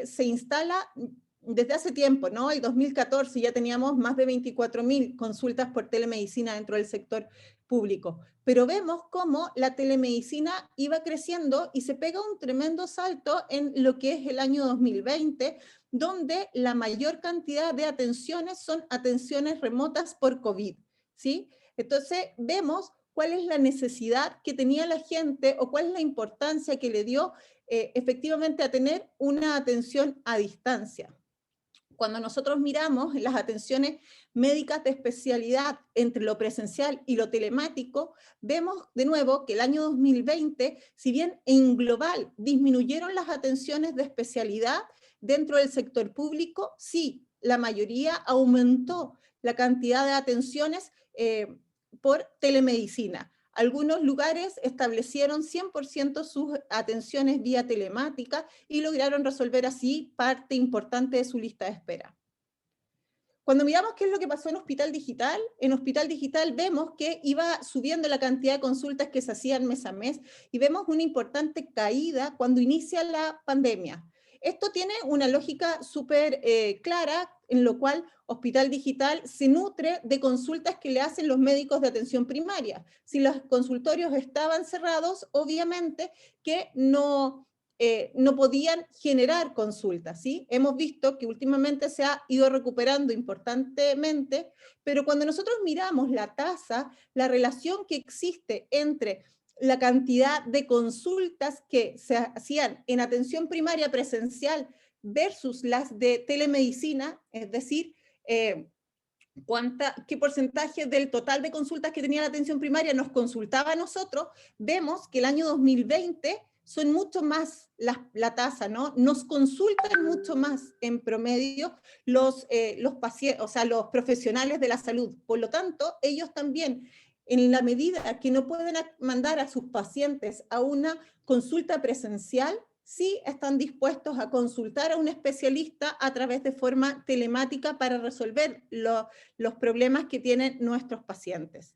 se instala desde hace tiempo, ¿no? El 2014 ya teníamos más de 24.000 consultas por telemedicina dentro del sector público, pero vemos cómo la telemedicina iba creciendo y se pega un tremendo salto en lo que es el año 2020, donde la mayor cantidad de atenciones son atenciones remotas por COVID, ¿sí? Entonces vemos cuál es la necesidad que tenía la gente o cuál es la importancia que le dio efectivamente a tener una atención a distancia. Cuando nosotros miramos las atenciones médicas de especialidad entre lo presencial y lo telemático, vemos de nuevo que el año 2020, si bien en global disminuyeron las atenciones de especialidad dentro del sector público, sí, la mayoría aumentó la cantidad de atenciones por telemedicina. Algunos lugares establecieron 100% sus atenciones vía telemática y lograron resolver así parte importante de su lista de espera. Cuando miramos qué es lo que pasó en Hospital Digital vemos que iba subiendo la cantidad de consultas que se hacían mes a mes y vemos una importante caída cuando inicia la pandemia. Esto tiene una lógica súper clara, en lo cual Hospital Digital se nutre de consultas que le hacen los médicos de atención primaria. Si los consultorios estaban cerrados, obviamente que no podían generar consultas, ¿sí? Hemos visto que últimamente se ha ido recuperando importantemente, pero cuando nosotros miramos la tasa, la relación que existe entre la cantidad de consultas que se hacían en atención primaria presencial versus las de telemedicina, es decir, qué porcentaje del total de consultas que tenía la atención primaria nos consultaba a nosotros, vemos que el año 2020 son mucho más la tasa, ¿no? Nos consultan mucho más en promedio los pacientes, o sea, los profesionales de la salud. Por lo tanto, ellos también, en la medida que no pueden mandar a sus pacientes a una consulta presencial, sí están dispuestos a consultar a un especialista a través de forma telemática para resolver los problemas que tienen nuestros pacientes.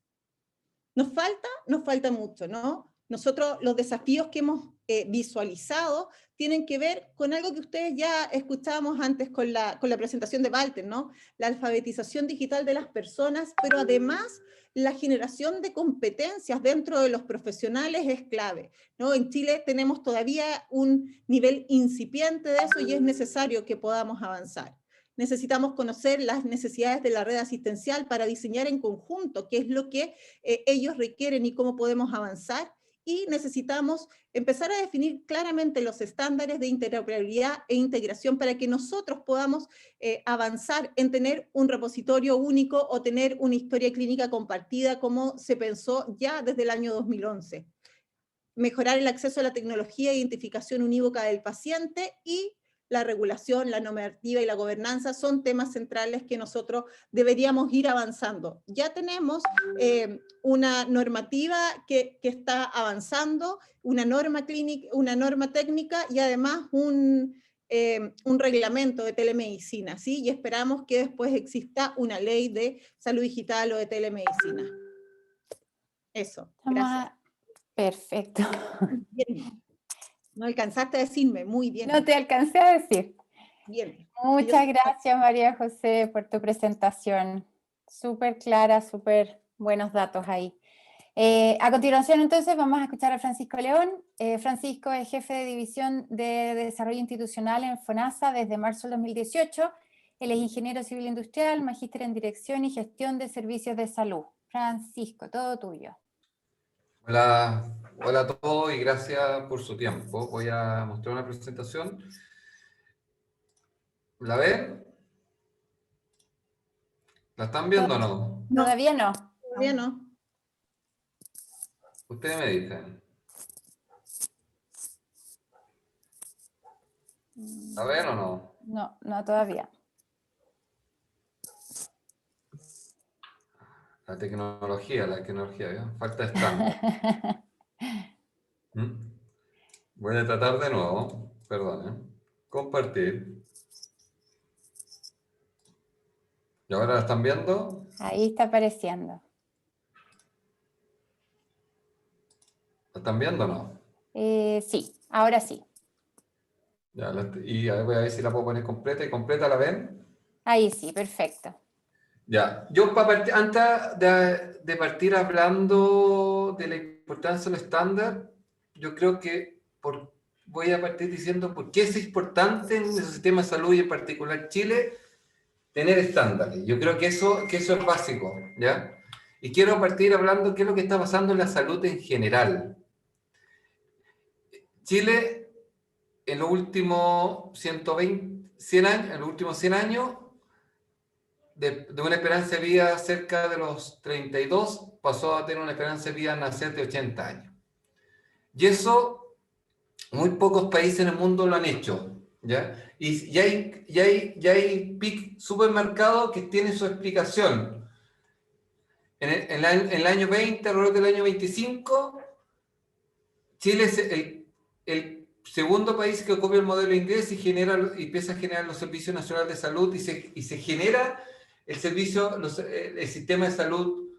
Nos falta mucho, ¿no? Nosotros los desafíos que hemos visualizado tienen que ver con algo que ustedes ya escuchábamos antes con la presentación de Walter, ¿no? La alfabetización digital de las personas, pero además la generación de competencias dentro de los profesionales es clave, ¿no? En Chile tenemos todavía un nivel incipiente de eso y es necesario que podamos avanzar. Necesitamos conocer las necesidades de la red asistencial para diseñar en conjunto qué es lo que ellos requieren y cómo podemos avanzar. Y necesitamos empezar a definir claramente los estándares de interoperabilidad e integración para que nosotros podamos avanzar en tener un repositorio único o tener una historia clínica compartida como se pensó ya desde el año 2011. Mejorar el acceso a la tecnología de identificación unívoca del paciente y la regulación, la normativa y la gobernanza son temas centrales que nosotros deberíamos ir avanzando. Ya tenemos una normativa que está avanzando, una norma clínica, una norma técnica y además un reglamento de telemedicina, ¿sí? Y esperamos que después exista una ley de salud digital o de telemedicina. Eso, gracias. Perfecto. Bien. No alcanzaste a decirme, muy bien. No te alcancé a decir. Bien. Muchas gracias, María José, por tu presentación. Súper clara, súper buenos datos ahí. A continuación, entonces, vamos a escuchar a Francisco León. Francisco es jefe de División de Desarrollo Institucional en FONASA desde marzo del 2018. Él es ingeniero civil industrial, magíster en Dirección y Gestión de Servicios de Salud. Francisco, todo tuyo. Hola a todos y gracias por su tiempo. Voy a mostrar una presentación. ¿La ven? ¿La están viendo o no? Todavía no. Todavía no. Ustedes me dicen. ¿La ven o no? No, no todavía. La tecnología, ¿eh? Falta estándar. Voy a tratar de nuevo, perdón. Compartir. ¿Y ahora la están viendo? Ahí está apareciendo. ¿La están viendo o no? Sí, ahora sí. Ya, y a ver, voy a ver si la puedo poner completa. ¿Y completa la ven? Ahí sí, perfecto. Ya, yo antes de partir hablando de la importancia del estándar, yo creo que voy a partir diciendo por qué es importante en el sistema de salud y en particular Chile tener estándares. Yo creo que eso es básico, ¿ya? Y quiero partir hablando qué es lo que está pasando en la salud en general. Chile, en los últimos 100 años, en los últimos 100 años, de una esperanza de vida cerca de los 32, pasó a tener una esperanza de vida nacer de 80 años. Y eso, muy pocos países en el mundo lo han hecho, ¿ya? Y hay PIC supermercados que tienen su explicación. En el año 20, alrededor del año 25, Chile es el segundo país que copia el modelo inglés y empieza a generar los servicios nacionales de salud y se genera el sistema de salud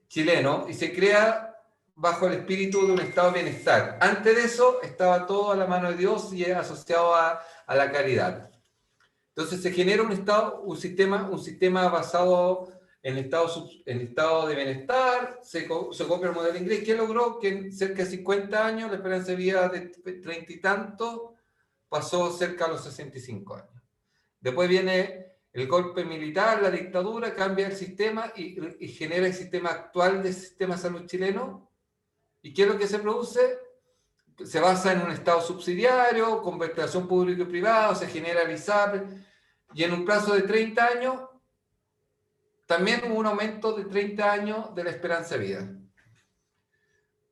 chileno y se crea bajo el espíritu de un estado de bienestar. Antes de eso estaba todo a la mano de Dios y asociado a la caridad. Entonces se genera un sistema basado en estado de bienestar, se copia el modelo inglés, que logró que en cerca de 50 años la esperanza de vida de 30 y tanto pasó cerca a los 65 años. Después viene el golpe militar, la dictadura, cambia el sistema y genera el sistema actual del sistema de salud chileno. ¿Y qué es lo que se produce? Se basa en un estado subsidiario, con vertebración público y privado, se genera el ISAPRE, y en un plazo de 30 años también hubo un aumento de 30 años de la esperanza de vida.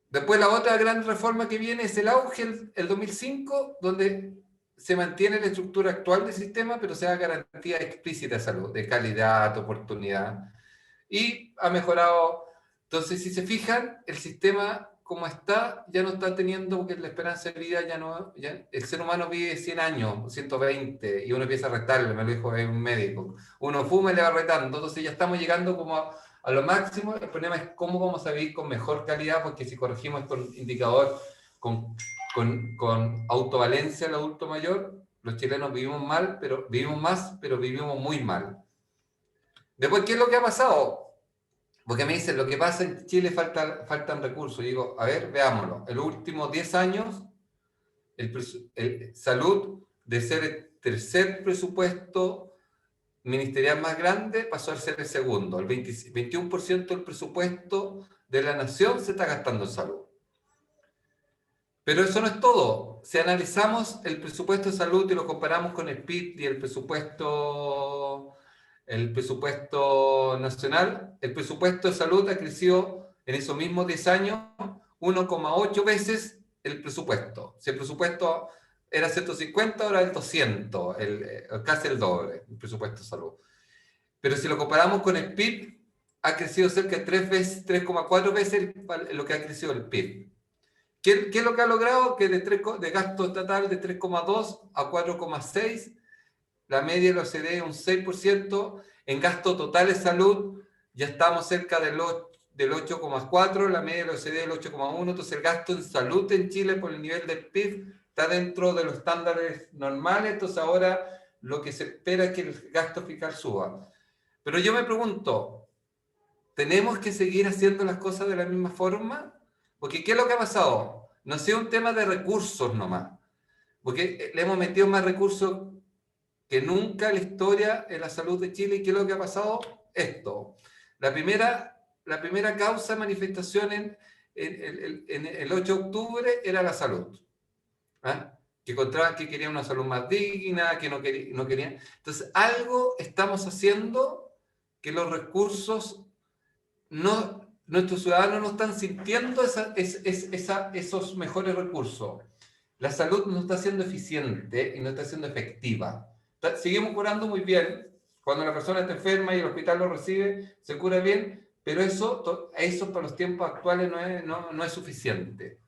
Después la otra gran reforma que viene es el auge, el 2005, donde se mantiene la estructura actual del sistema, pero se da garantía explícita de salud, de calidad, de oportunidad, y ha mejorado. Entonces, si se fijan, el sistema como está, ya no está teniendo, porque la esperanza de vida el ser humano vive 100 años, 120, y uno empieza a restarle, me lo dijo un médico. Uno fuma y le va retando, entonces ya estamos llegando como a lo máximo. El problema es cómo vamos a vivir con mejor calidad, porque si corregimos con indicador, con autovalencia al adulto mayor, los chilenos vivimos mal, pero vivimos más, pero vivimos muy mal. Después, ¿qué es lo que ha pasado? Porque me dicen, lo que pasa en Chile faltan recursos. Y digo, a ver, veámoslo. En los últimos 10 años, el salud, de ser el tercer presupuesto ministerial más grande, pasó a ser el segundo. El 21% del presupuesto de la nación se está gastando en salud. Pero eso no es todo. Si analizamos el presupuesto de salud y lo comparamos con el PIB y el presupuesto nacional, el presupuesto de salud ha crecido en esos mismos 10 años 1,8 veces el presupuesto. Si el presupuesto era 150, ahora es 200, casi el doble el presupuesto de salud. Pero si lo comparamos con el PIB, ha crecido cerca de 3,4 veces lo que ha crecido el PIB. ¿Qué es lo que ha logrado? Que de gasto estatal de 3,2 a 4,6, la media de la OCDE es un 6%, en gasto total de salud ya estamos cerca del 8,4, la media de la OCDE es el 8,1, entonces el gasto en salud en Chile por el nivel del PIB está dentro de los estándares normales, entonces ahora lo que se espera es que el gasto fiscal suba. Pero yo me pregunto, ¿tenemos que seguir haciendo las cosas de la misma forma? Porque ¿qué es lo que ha pasado? No ha sido un tema de recursos nomás, porque le hemos metido más recursos que nunca en la historia en la salud de Chile. ¿Y qué es lo que ha pasado? Esto. La primera causa de manifestación en el 8 de octubre era la salud. ¿Ah? Que encontraban que querían una salud más digna, que no querían. Entonces, algo estamos haciendo que los recursos nuestros ciudadanos no están sintiendo esos mejores recursos. La salud no está siendo eficiente y no está siendo efectiva. Seguimos curando muy bien. Cuando la persona está enferma y el hospital lo recibe, se cura bien, pero eso para los tiempos actuales no es suficiente.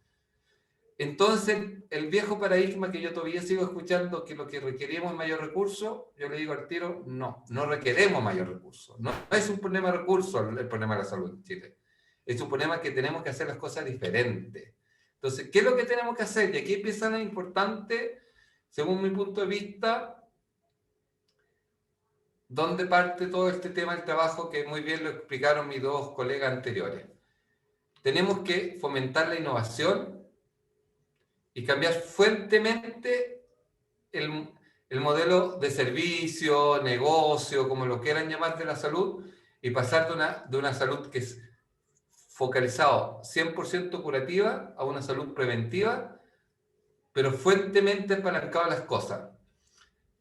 Entonces, el viejo paradigma que yo todavía sigo escuchando, que lo que requerimos es mayor recurso, yo le digo al tiro, no requeremos mayor recurso. No es un problema de recursos el problema de la salud en Chile. Es un problema que tenemos que hacer las cosas diferentes. Entonces, ¿qué es lo que tenemos que hacer? Y aquí empieza lo importante, según mi punto de vista, ¿dónde parte todo este tema del trabajo que muy bien lo explicaron mis dos colegas anteriores? Tenemos que fomentar la innovación y cambiar fuertemente el modelo de servicio, negocio, como lo quieran llamar, de la salud, y pasar de una salud que es focalizado 100% curativa a una salud preventiva, pero fuertemente apalancado a las cosas.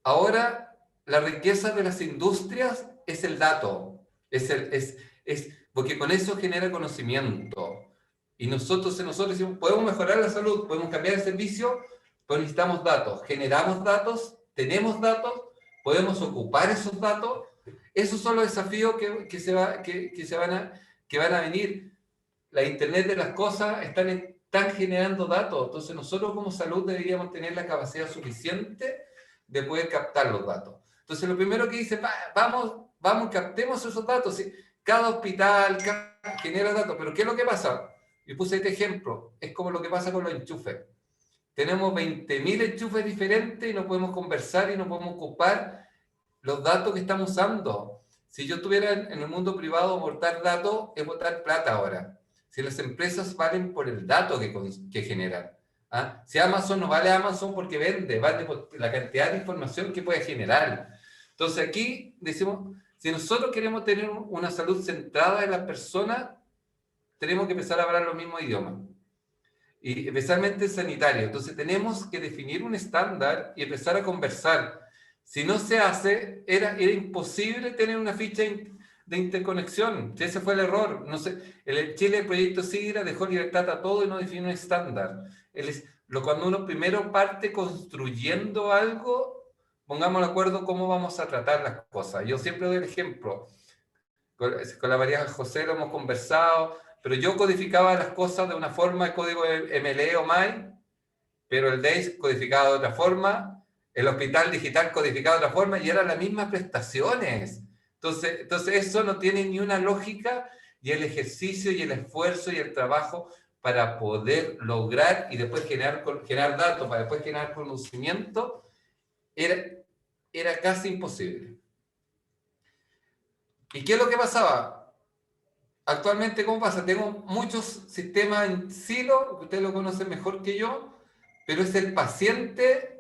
Ahora, la riqueza de las industrias es el dato, porque con eso genera conocimiento. Y nosotros decimos, podemos mejorar la salud, podemos cambiar el servicio, pero necesitamos datos. Generamos datos, tenemos datos, podemos ocupar esos datos. Esos son los desafíos que van a venir. La Internet de las cosas están generando datos. Entonces nosotros como salud deberíamos tener la capacidad suficiente de poder captar los datos. Entonces lo primero que dice, vamos, captemos esos datos. ¿Sí? Cada hospital genera datos, pero ¿qué es lo que pasa? Yo puse este ejemplo, es como lo que pasa con los enchufes. Tenemos 20.000 enchufes diferentes y no podemos conversar y no podemos ocupar los datos que estamos usando. Si yo estuviera en el mundo privado, botar datos es botar plata ahora. Si las empresas valen por el dato que generan. ¿Ah? Si Amazon no vale Amazon porque vende, vale por la cantidad de información que puede generar. Entonces aquí decimos, si nosotros queremos tener una salud centrada en las personas, tenemos que empezar a hablar los mismos idiomas. Y especialmente sanitario. Entonces tenemos que definir un estándar y empezar a conversar. Si no se hace, era imposible tener una ficha de interconexión. Ese fue el error. No sé, en Chile el proyecto SIGRA dejó libertad a todo y no definió un estándar. Cuando uno primero parte construyendo algo, pongamos de acuerdo cómo vamos a tratar las cosas. Yo siempre doy el ejemplo. Con la María José lo hemos conversado, pero yo codificaba las cosas de una forma, el código MLE o MAI, pero el DEIS codificado de otra forma, el hospital digital codificado de otra forma, y eran las mismas prestaciones. Entonces eso no tiene ni una lógica, y el ejercicio y el esfuerzo y el trabajo para poder lograr y después generar datos, para después generar conocimiento, era casi imposible. ¿Y qué es lo que pasaba? Actualmente, ¿cómo pasa? Tengo muchos sistemas en silo, que ustedes lo conocen mejor que yo, pero es el paciente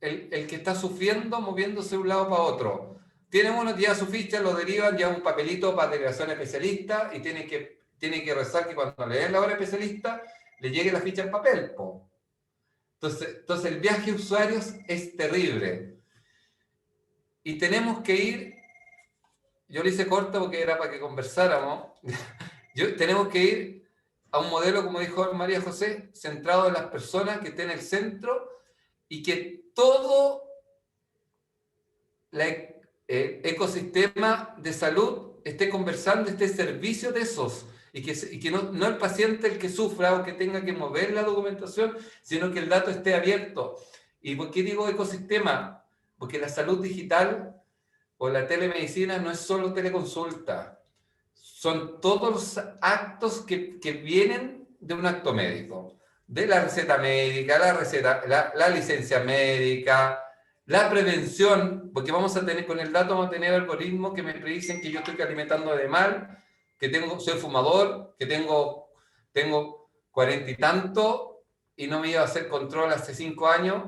el que está sufriendo, moviéndose de un lado para otro. Tienen uno que ya su ficha, lo derivan, ya un papelito para delegación especialista, y tiene que rezar que cuando le den la hora especialista, le llegue la ficha en papel. Po. Entonces el viaje de usuarios es terrible. Y tenemos que ir, yo lo hice corto porque era para que conversáramos, tenemos que ir a un modelo, como dijo María José, centrado en las personas, que esté en el centro, y que todo el ecosistema de salud esté conversando, esté en servicio de esos, y que no el paciente el que sufra o que tenga que mover la documentación, sino que el dato esté abierto. ¿Y por qué digo ecosistema? Porque la salud digital o la telemedicina no es solo teleconsulta, son todos los actos que vienen de un acto médico, de la receta médica, la licencia médica, la prevención, porque vamos a tener, con el dato vamos a tener algoritmos que me predicen que yo estoy alimentando de mal, que soy fumador, que tengo 40 y tanto y no me iba a hacer control hace 5 años,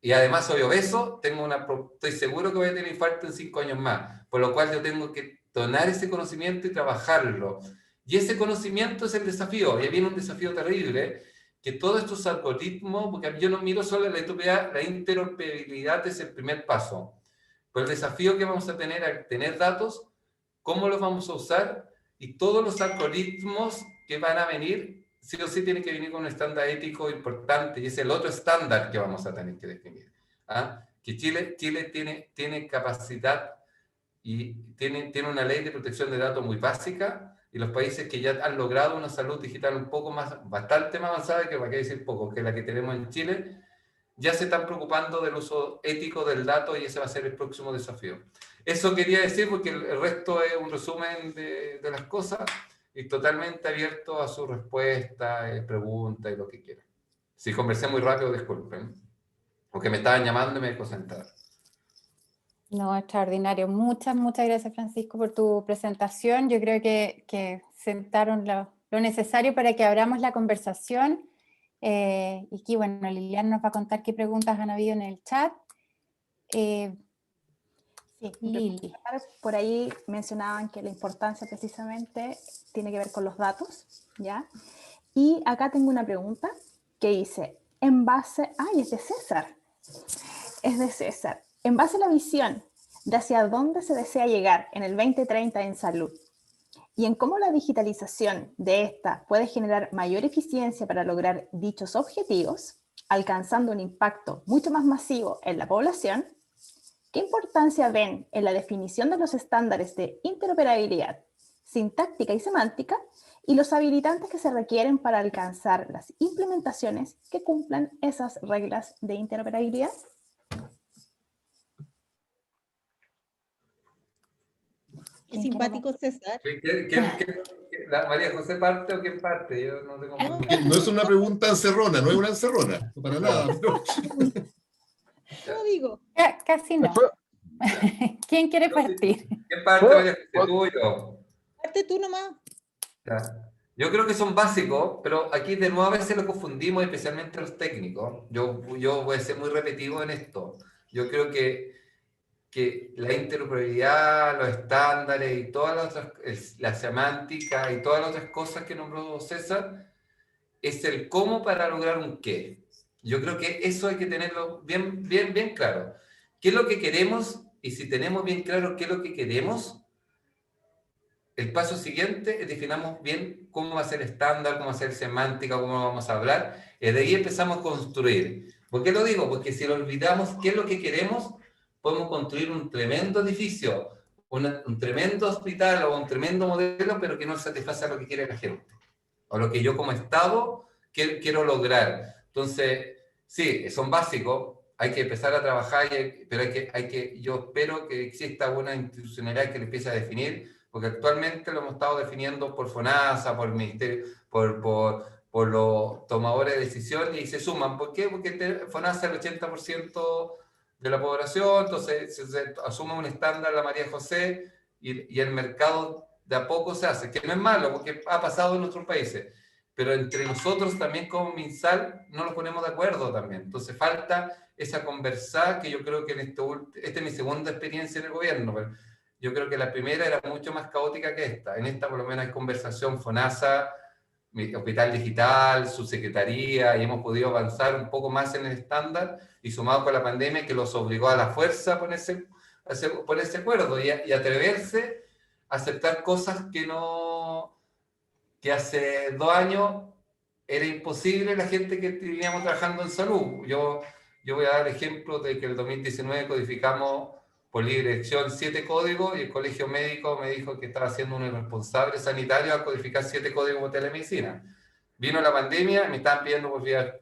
y además soy obeso, estoy seguro que voy a tener infarto en 5 años más, por lo cual yo tengo que donar ese conocimiento y trabajarlo. Y ese conocimiento es el desafío, y ahí viene un desafío terrible, que todos estos algoritmos, porque yo no miro solo la interoperabilidad es el primer paso, pero el desafío que vamos a tener al tener datos, cómo los vamos a usar, y todos los algoritmos que van a venir, sí o sí tienen que venir con un estándar ético importante, y es el otro estándar que vamos a tener que definir. ¿Ah? Que Chile tiene capacidad y tiene una ley de protección de datos muy básica, y los países que ya han logrado una salud digital un poco más, bastante más avanzada, que para qué decir poco, que la que tenemos en Chile, ya se están preocupando del uso ético del dato, y ese va a ser el próximo desafío. Eso quería decir, porque el resto es un resumen de las cosas, y totalmente abierto a su respuesta, pregunta y lo que quieran. Si conversé muy rápido, disculpen. porque me estaban llamando y me desconcentraron. No, extraordinario. Muchas, muchas gracias, Francisco, por tu presentación. Yo creo que sentaron lo necesario para que abramos la conversación. Y que, bueno, Liliana nos va a contar qué preguntas han habido en el chat. Sí, Lili. por ahí mencionaban que la importancia precisamente tiene que ver con los datos, ¿ya? Y acá tengo una pregunta que dice, en base... ¡Ay, es de César! Es de César. En base a la visión de hacia dónde se desea llegar en el 2030 en salud y en cómo la digitalización de esta puede generar mayor eficiencia para lograr dichos objetivos, alcanzando un impacto mucho más masivo en la población, ¿qué importancia ven en la definición de los estándares de interoperabilidad, sintáctica y semántica y los habilitantes que se requieren para alcanzar las implementaciones que cumplan esas reglas de interoperabilidad? Qué simpático, César. ¿La María José parte o quién parte? Yo no tengo muy Porque no es una pregunta encerrona, no es una encerrona, para nada. Pero... Yo digo. Casi no. ¿Quién quiere partir? ¿Quién parte, María José? ¿Tú o yo? Parte tú nomás. Ya. Yo creo que son básicos, pero aquí de nuevo a veces lo confundimos, especialmente los técnicos. Yo voy a ser muy repetitivo en esto. Yo creo que la interoperabilidad, los estándares y todas las otras, la semántica y todas las otras cosas que nombró César, es el cómo para lograr un qué. Yo creo que eso hay que tenerlo bien, bien, bien claro. ¿Qué es lo que queremos? Y si tenemos bien claro qué es lo que queremos, el paso siguiente es definamos bien cómo va a ser estándar, cómo va a ser semántica, cómo vamos a hablar, y de ahí empezamos a construir. ¿Por qué lo digo? Porque si lo olvidamos qué es lo que queremos, podemos construir un tremendo edificio, un tremendo hospital o un tremendo modelo, pero que no satisface a lo que quiere la gente, o lo que yo como Estado quiero lograr. Entonces, sí, son básicos, hay que empezar a trabajar, pero yo espero que exista una institucionalidad que le empiece a definir, porque actualmente lo hemos estado definiendo por FONASA, por el Ministerio, por los tomadores de decisión y se suman. ¿Por qué? Porque FONASA es el 80% de la población, entonces se asume un estándar la María José y el mercado de a poco se hace, que no es malo, porque ha pasado en nuestros países, pero entre nosotros también como MinSal no nos ponemos de acuerdo también. Entonces falta esa conversar que yo creo que esta es mi segunda experiencia en el gobierno, pero yo creo que la primera era mucho más caótica que esta. En esta por lo menos hay conversación FONASA, Hospital Digital, su secretaría, y hemos podido avanzar un poco más en el estándar, y sumado con la pandemia que los obligó a la fuerza a ponerse acuerdo y atreverse a aceptar cosas que hace 2 años era imposible la gente que teníamos trabajando en salud. Yo voy a dar ejemplo de que en el 2019 codificamos por libre elección 7 códigos y el colegio médico me dijo que estaba siendo un irresponsable sanitario a codificar 7 códigos de telemedicina. Vino la pandemia, me estaban pidiendo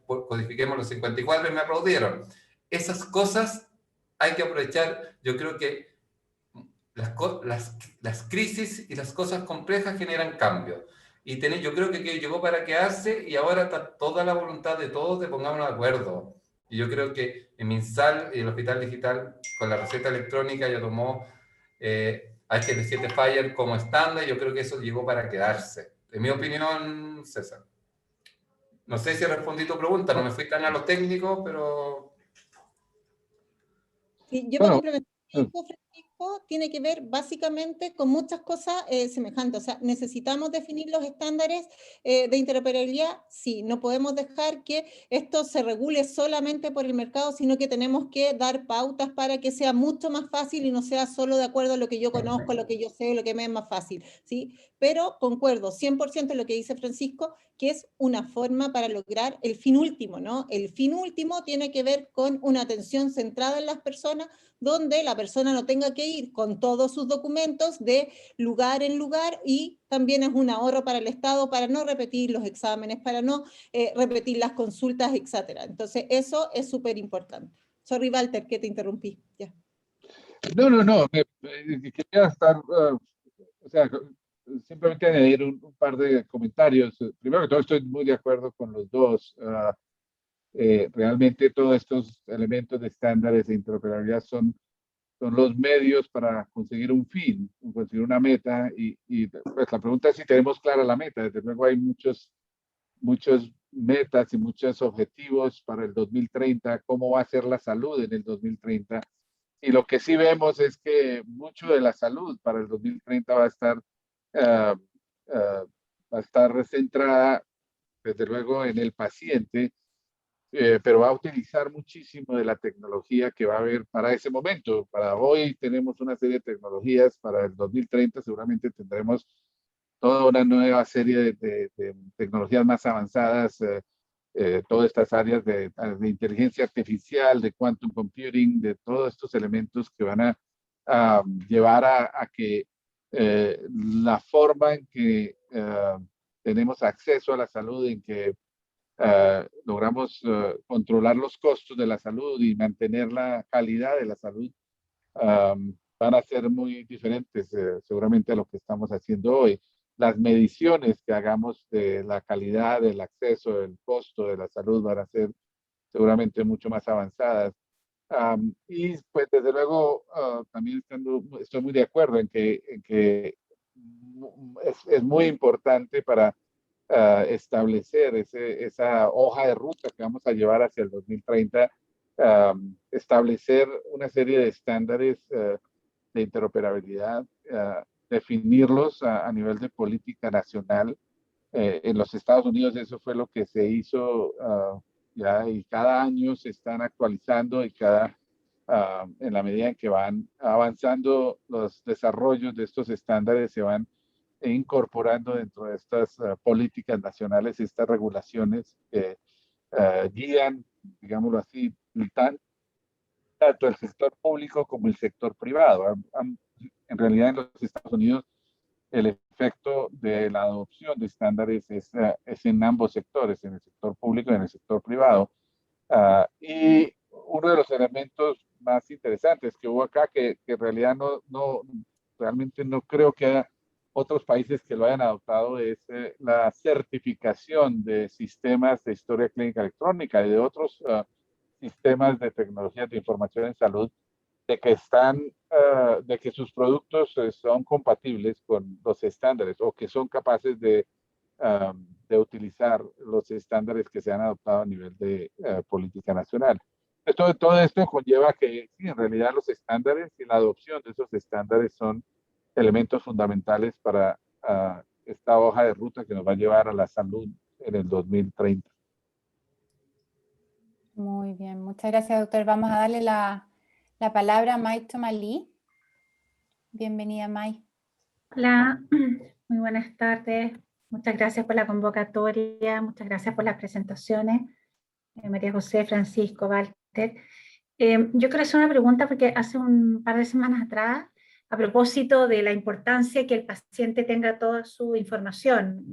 codifiquemos los 54 y me aplaudieron. Esas cosas hay que aprovechar. Yo creo que las crisis y las cosas complejas generan cambios. Y yo creo que llegó para quedarse y ahora está toda la voluntad de todos de pongámonos de acuerdo. Y yo creo que en MinSal y el Hospital Digital, con la receta electrónica, ya tomó HL7 Fire como estándar. Yo creo que eso llegó para quedarse. En mi opinión, César. No sé si respondí tu pregunta, no me fui tan a los técnicos, pero... Sí, yo para complementar, Francisco, tiene que ver básicamente con muchas cosas semejantes. O sea, necesitamos definir los estándares de interoperabilidad. Sí, no podemos dejar que esto se regule solamente por el mercado, sino que tenemos que dar pautas para que sea mucho más fácil y no sea solo de acuerdo a lo que yo conozco, lo que yo sé, lo que me es más fácil, ¿sí? Pero concuerdo 100% en lo que dice Francisco, que es una forma para lograr el fin último, ¿no? El fin último tiene que ver con una atención centrada en las personas, donde la persona no tenga que ir con todos sus documentos de lugar en lugar, y también es un ahorro para el Estado para no repetir los exámenes, para no repetir las consultas, etc. Entonces eso es súper importante. Sorry, Walter, que te interrumpí. Ya. No. Quería estar, o sea, simplemente añadir un par de comentarios. Primero que todo, estoy muy de acuerdo con los dos. realmente todos estos elementos de estándares de interoperabilidad son los medios para conseguir un fin, conseguir una meta, y pues la pregunta es si tenemos clara la meta. Desde luego hay muchos metas y muchos objetivos para el 2030, cómo va a ser la salud en el 2030, y lo que sí vemos es que mucho de la salud para el 2030 va a estar centrada, desde luego, en el paciente, pero va a utilizar muchísimo de la tecnología que va a haber para ese momento. Para hoy tenemos una serie de tecnologías, para el 2030 seguramente tendremos toda una nueva serie de tecnologías más avanzadas, todas estas áreas de inteligencia artificial, de quantum computing, de todos estos elementos que van a llevar a que la forma en que tenemos acceso a la salud, en que logramos controlar los costos de la salud y mantener la calidad de la salud, van a ser muy diferentes seguramente a lo que estamos haciendo hoy. Las mediciones que hagamos de la calidad, del acceso, del costo de la salud van a ser seguramente mucho más avanzadas. Y pues desde luego también estoy muy de acuerdo en que es muy importante para establecer esa hoja de ruta que vamos a llevar hacia el 2030, establecer una serie de estándares de interoperabilidad, definirlos a nivel de política nacional. En los Estados Unidos eso fue lo que se hizo ya, y cada año se están actualizando, y en la medida en que van avanzando los desarrollos de estos estándares, se van incorporando dentro de estas políticas nacionales, estas regulaciones que guían, digámoslo así, tanto el sector público como el sector privado. En realidad en los Estados Unidos el efecto de la adopción de estándares es en ambos sectores, en el sector público y en el sector privado. Y uno de los elementos más interesantes que hubo acá, que en realidad realmente no creo que haya otros países que lo hayan adoptado, es la certificación de sistemas de historia clínica electrónica y de otros sistemas de tecnologías de información en salud, de que sus productos son compatibles con los estándares, o que son capaces de utilizar los estándares que se han adoptado a nivel de política nacional. Todo esto conlleva que sí, en realidad los estándares y la adopción de esos estándares son elementos fundamentales para esta hoja de ruta que nos va a llevar a la salud en el 2030. Muy bien, muchas gracias, doctor. Vamos a darle la palabra a Mai Tomalí. Bienvenida, Mai. Hola, muy buenas tardes. Muchas gracias por la convocatoria, muchas gracias por las presentaciones. María José, Francisco, Walter. Yo quiero hacer una pregunta porque hace un par de semanas atrás, a propósito de la importancia que el paciente tenga toda su información,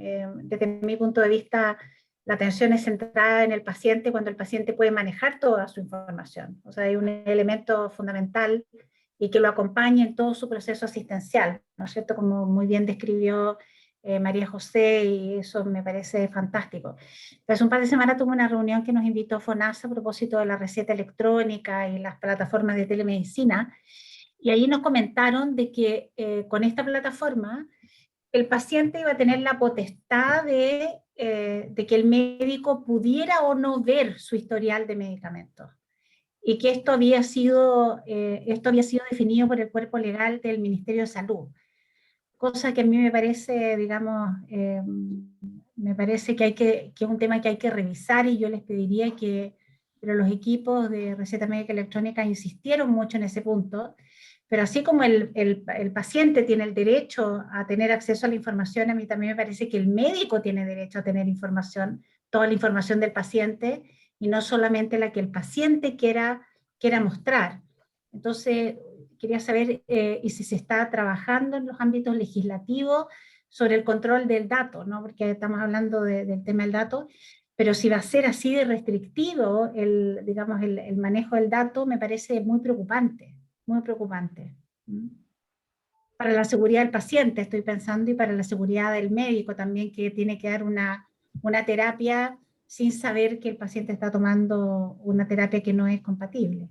desde mi punto de vista, la atención es centrada en el paciente cuando el paciente puede manejar toda su información. O sea, hay un elemento fundamental y que lo acompañe en todo su proceso asistencial, ¿no es cierto? Como muy bien describió María José, y eso me parece fantástico. Hace un par de semanas tuve una reunión que nos invitó FONASA a propósito de la receta electrónica y las plataformas de telemedicina, y ahí nos comentaron de que con esta plataforma el paciente iba a tener la potestad de que el médico pudiera o no ver su historial de medicamentos, y que esto había sido definido por el cuerpo legal del Ministerio de Salud, cosa que a mí me parece, digamos, me parece que es un tema que hay que revisar, y yo les pediría pero los equipos de receta médica electrónica insistieron mucho en ese punto. Pero así como el paciente tiene el derecho a tener acceso a la información, a mí también me parece que el médico tiene derecho a tener información, toda la información del paciente, y no solamente la que el paciente quiera mostrar. Entonces, quería saber y si se está trabajando en los ámbitos legislativos sobre el control del dato, ¿no? Porque estamos hablando del tema del dato, pero si va a ser así de restrictivo digamos, el manejo del dato, me parece muy preocupante. Muy preocupante. Para la seguridad del paciente estoy pensando, y para la seguridad del médico también, que tiene que dar una terapia sin saber que el paciente está tomando una terapia que no es compatible.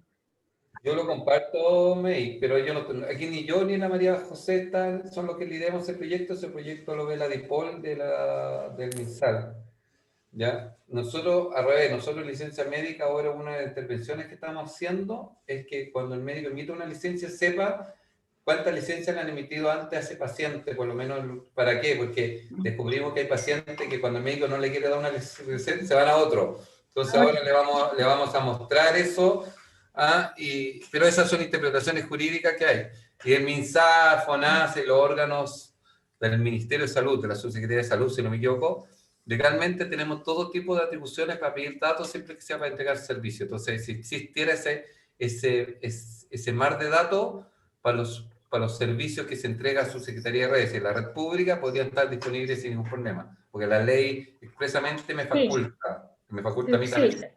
Yo lo comparto, May, pero yo no, aquí ni yo ni la María José son los que lideramos ese proyecto lo ve la DIPOL del MinSal, ¿ya? Nosotros, al revés, nosotros licencia médica, ahora una de las intervenciones que estamos haciendo es que cuando el médico emite una licencia sepa cuántas licencias le han emitido antes a ese paciente, por lo menos, ¿para qué? Porque descubrimos que hay pacientes que cuando el médico no le quiere dar una licencia, se van a otro. Entonces ahora le vamos a mostrar eso, pero esas son interpretaciones jurídicas que hay. Y el MinSal, FONASA y los órganos del Ministerio de Salud, de la Subsecretaría de Salud, si no me equivoco, legalmente tenemos todo tipo de atribuciones para pedir datos siempre que sea para entregar servicio. Entonces, si existiera ese mar de datos para los servicios que se entrega a su Secretaría de Redes y la red pública, podrían estar disponibles sin ningún problema, porque la ley expresamente me faculta a mí también.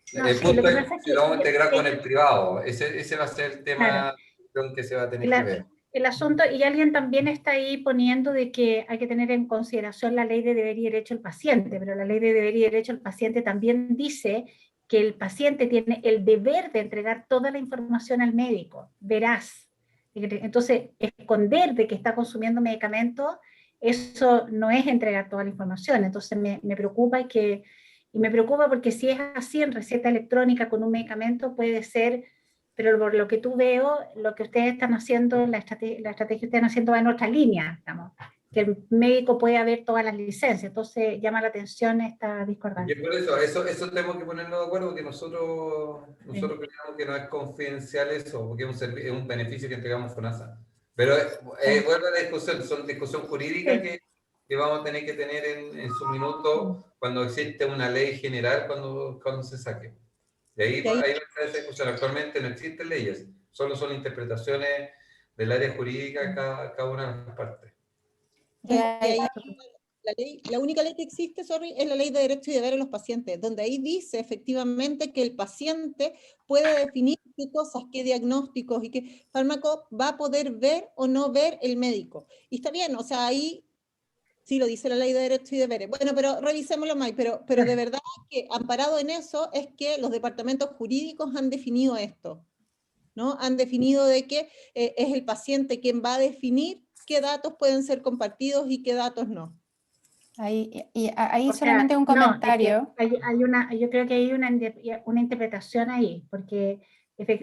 Sí. El punto es que lo vamos a integrar con el privado. Ese va a ser el tema que se va a tener que ver. El asunto, y alguien también está ahí poniendo de que hay que tener en consideración la ley de deber y derecho del paciente, pero la ley de deber y derecho del paciente también dice que el paciente tiene el deber de entregar toda la información al médico, veraz. Entonces, esconder de que está consumiendo medicamentos, eso no es entregar toda la información. Entonces, me preocupa y me preocupa porque si es así en receta electrónica con un medicamento puede ser, pero por lo que tú veo, lo que ustedes están haciendo, la estrategia que están haciendo va en otra línea, digamos, que el médico puede ver todas las licencias, entonces llama la atención esta discordancia. Y por eso tenemos que ponernos de acuerdo, que nosotros creemos que no es confidencial eso, porque es un beneficio que entregamos FONASA. Pero vuelve a la discusión, son discusión jurídica que vamos a tener que tener en su minuto cuando existe una ley general, cuando se saque. Y ahí va a estar esa discusión. Actualmente no existen leyes, solo son interpretaciones del área jurídica cada una de las partes. La única ley que existe, es la ley de derechos y deberes de los pacientes, donde ahí dice efectivamente que el paciente puede definir qué cosas, qué diagnósticos y qué fármacos va a poder ver o no ver el médico. Y está bien, o sea, ahí sí lo dice la ley de derechos y deberes. Bueno, pero revisémoslo más, pero de verdad que amparado en eso es que los departamentos jurídicos han definido esto, ¿no? Han definido de que es el paciente quien va a definir qué datos pueden ser compartidos y qué datos no. Ahí solamente un comentario. No, yo creo que hay una interpretación ahí, porque,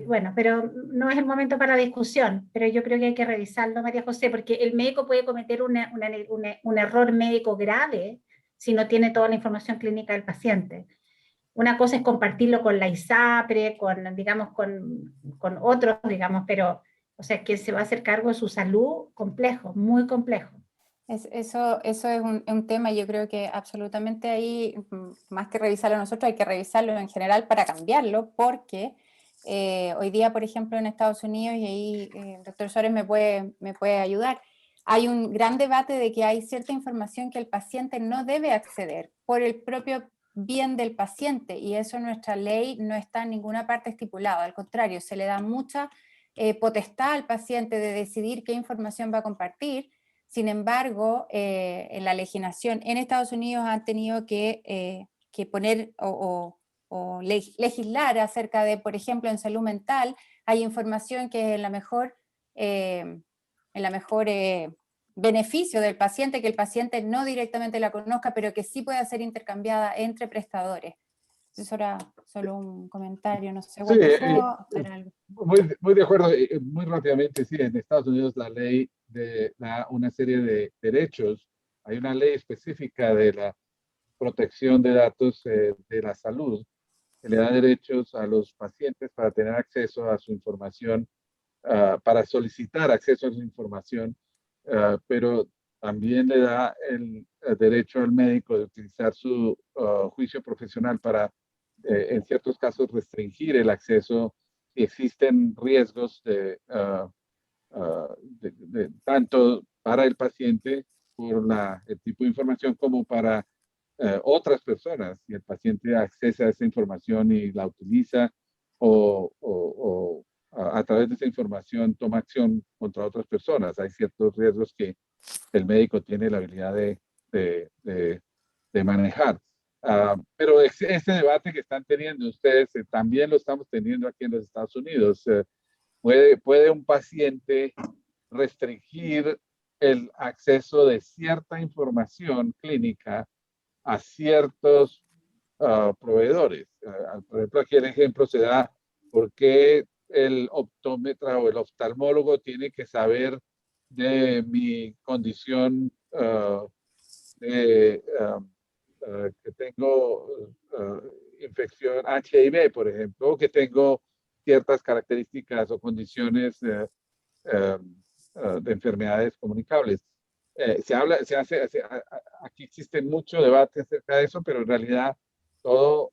bueno, pero no es el momento para la discusión, pero yo creo que hay que revisarlo, María José, porque el médico puede cometer un error médico grave si no tiene toda la información clínica del paciente. Una cosa es compartirlo con la ISAPRE, con otros, digamos, pero, o sea, que se va a hacer cargo de su salud, complejo, muy complejo. Eso es un tema, yo creo que absolutamente ahí, más que revisarlo nosotros, hay que revisarlo en general para cambiarlo, porque hoy día, por ejemplo, en Estados Unidos, y ahí el doctor Suárez me puede ayudar, hay un gran debate de que hay cierta información que el paciente no debe acceder por el propio bien del paciente, y eso en nuestra ley no está en ninguna parte estipulado, al contrario, se le da mucha potestad al paciente de decidir qué información va a compartir. Sin embargo, en la legislación en Estados Unidos han tenido que poner o legislar acerca de, por ejemplo, en salud mental, hay información que es en la mejor beneficio del paciente, que el paciente no directamente la conozca, pero que sí pueda ser intercambiada entre prestadores. Eso era solo un comentario, no sé. Muy de acuerdo, muy rápidamente, sí, en Estados Unidos la ley da una serie de derechos. Hay una ley específica de la protección de datos de la salud que le da derechos a los pacientes para tener acceso a su información, para solicitar acceso a su información, pero también le da el derecho al médico de utilizar su juicio profesional para, en ciertos casos, restringir el acceso si existen riesgos tanto para el paciente por el tipo de información como para otras personas. Si el paciente accesa a esa información y la utiliza o a través de esa información toma acción contra otras personas, hay ciertos riesgos que el médico tiene la habilidad de manejar. Pero este debate que están teniendo ustedes también lo estamos teniendo aquí en los Estados Unidos. ¿Puede un paciente restringir el acceso de cierta información clínica a ciertos proveedores? Por ejemplo, aquí el ejemplo se da por qué el optómetra o el oftalmólogo tiene que saber de mi condición que tengo infección HIV, por ejemplo, o que tengo ciertas características o condiciones de enfermedades comunicables. Aquí existe mucho debate acerca de eso, pero en realidad todo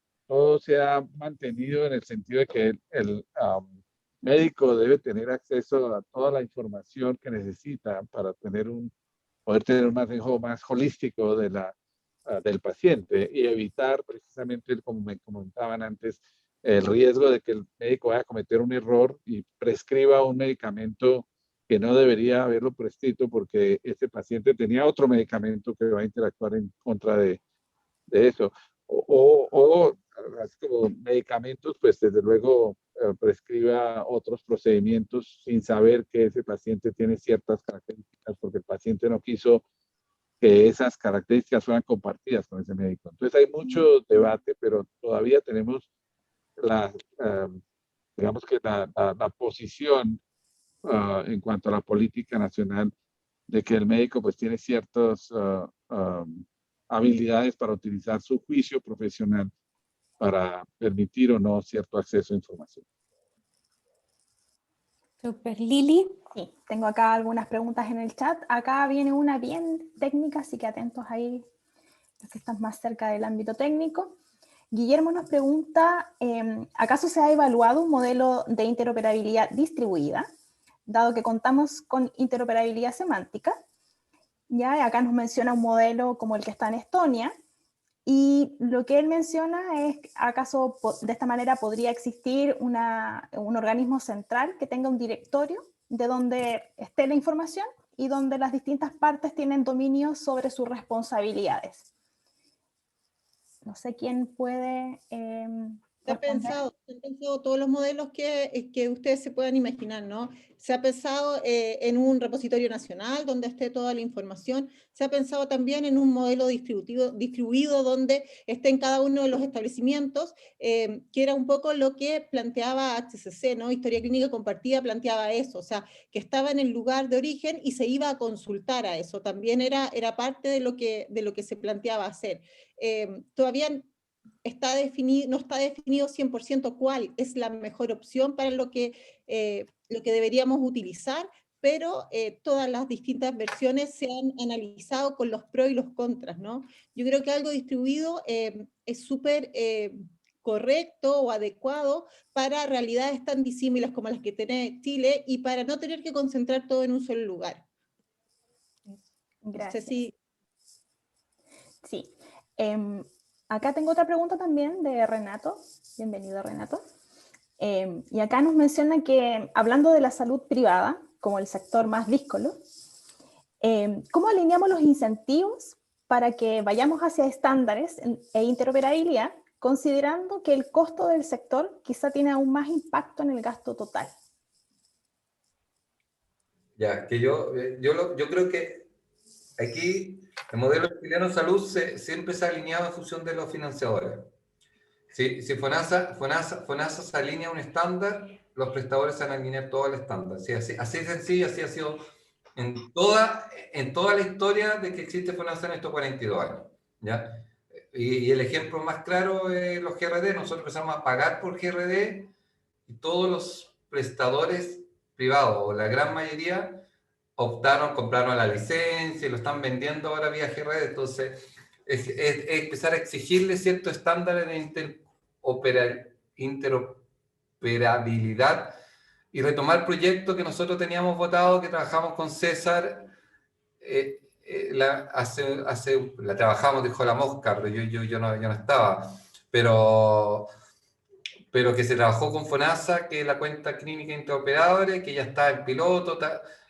se ha mantenido en el sentido de que el médico debe tener acceso a toda la información que necesita para poder tener un manejo más holístico del paciente y evitar precisamente, como me comentaban antes, el riesgo de que el médico vaya a cometer un error y prescriba un medicamento que no debería haberlo prescrito porque ese paciente tenía otro medicamento que va a interactuar en contra de eso. O así como medicamentos, pues desde luego prescriba otros procedimientos sin saber que ese paciente tiene ciertas características porque el paciente no quiso que esas características fueran compartidas con ese médico. Entonces hay mucho debate, pero todavía tenemos digamos que la posición en cuanto a la política nacional de que el médico pues tiene ciertas habilidades para utilizar su juicio profesional para permitir o no cierto acceso a información. Super. Lili. Sí, tengo acá algunas preguntas en el chat. Acá viene una bien técnica, así que atentos ahí los que están más cerca del ámbito técnico. Guillermo nos pregunta, ¿acaso se ha evaluado un modelo de interoperabilidad distribuida, dado que contamos con interoperabilidad semántica? Ya, acá nos menciona un modelo como el que está en Estonia, y lo que él menciona es, ¿acaso de esta manera podría existir un organismo central que tenga un directorio de donde esté la información y donde las distintas partes tienen dominio sobre sus responsabilidades? No sé quién puede Se ha pensado todos los modelos que ustedes se puedan imaginar, ¿no? Se ha pensado en un repositorio nacional donde esté toda la información. Se ha pensado también en un modelo distribuido donde estén cada uno de los establecimientos, que era un poco lo que planteaba HCC, ¿no? Historia Clínica Compartida planteaba eso, o sea, que estaba en el lugar de origen y se iba a consultar a eso. También era parte de lo que se planteaba hacer. Todavía no está definido 100% cuál es la mejor opción para lo que deberíamos utilizar, pero todas las distintas versiones se han analizado con los pros y los contras, ¿no? Yo creo que algo distribuido es súper correcto o adecuado para realidades tan disímiles como las que tiene Chile y para no tener que concentrar todo en un solo lugar. Gracias. No sé si... Sí. Acá tengo otra pregunta también de Renato. Bienvenido, Renato. Y acá nos menciona que, hablando de la salud privada, como el sector más díscolo, ¿cómo alineamos los incentivos para que vayamos hacia estándares e interoperabilidad, considerando que el costo del sector quizá tiene aún más impacto en el gasto total? Ya, que yo creo que aquí el modelo chileno de salud siempre se ha alineado en función de los financiadores. Si FONASA se alinea a un estándar, los prestadores se van a alinear todo al estándar. ¿Sí? Así de sencillo, así ha sido en toda la historia de que existe FONASA en estos 42 años. ¿Ya? Y el ejemplo más claro es los GRD. Nosotros empezamos a pagar por GRD y todos los prestadores privados, o la gran mayoría, compraron la licencia y lo están vendiendo ahora vía GRD. Entonces, es empezar a exigirle ciertos estándares de interoperabilidad y retomar proyectos que nosotros teníamos votado, que trabajamos con César. La trabajamos, dijo la mosca, pero yo no estaba. Pero que se trabajó con FONASA, que es la cuenta clínica interoperable, que ya está en piloto,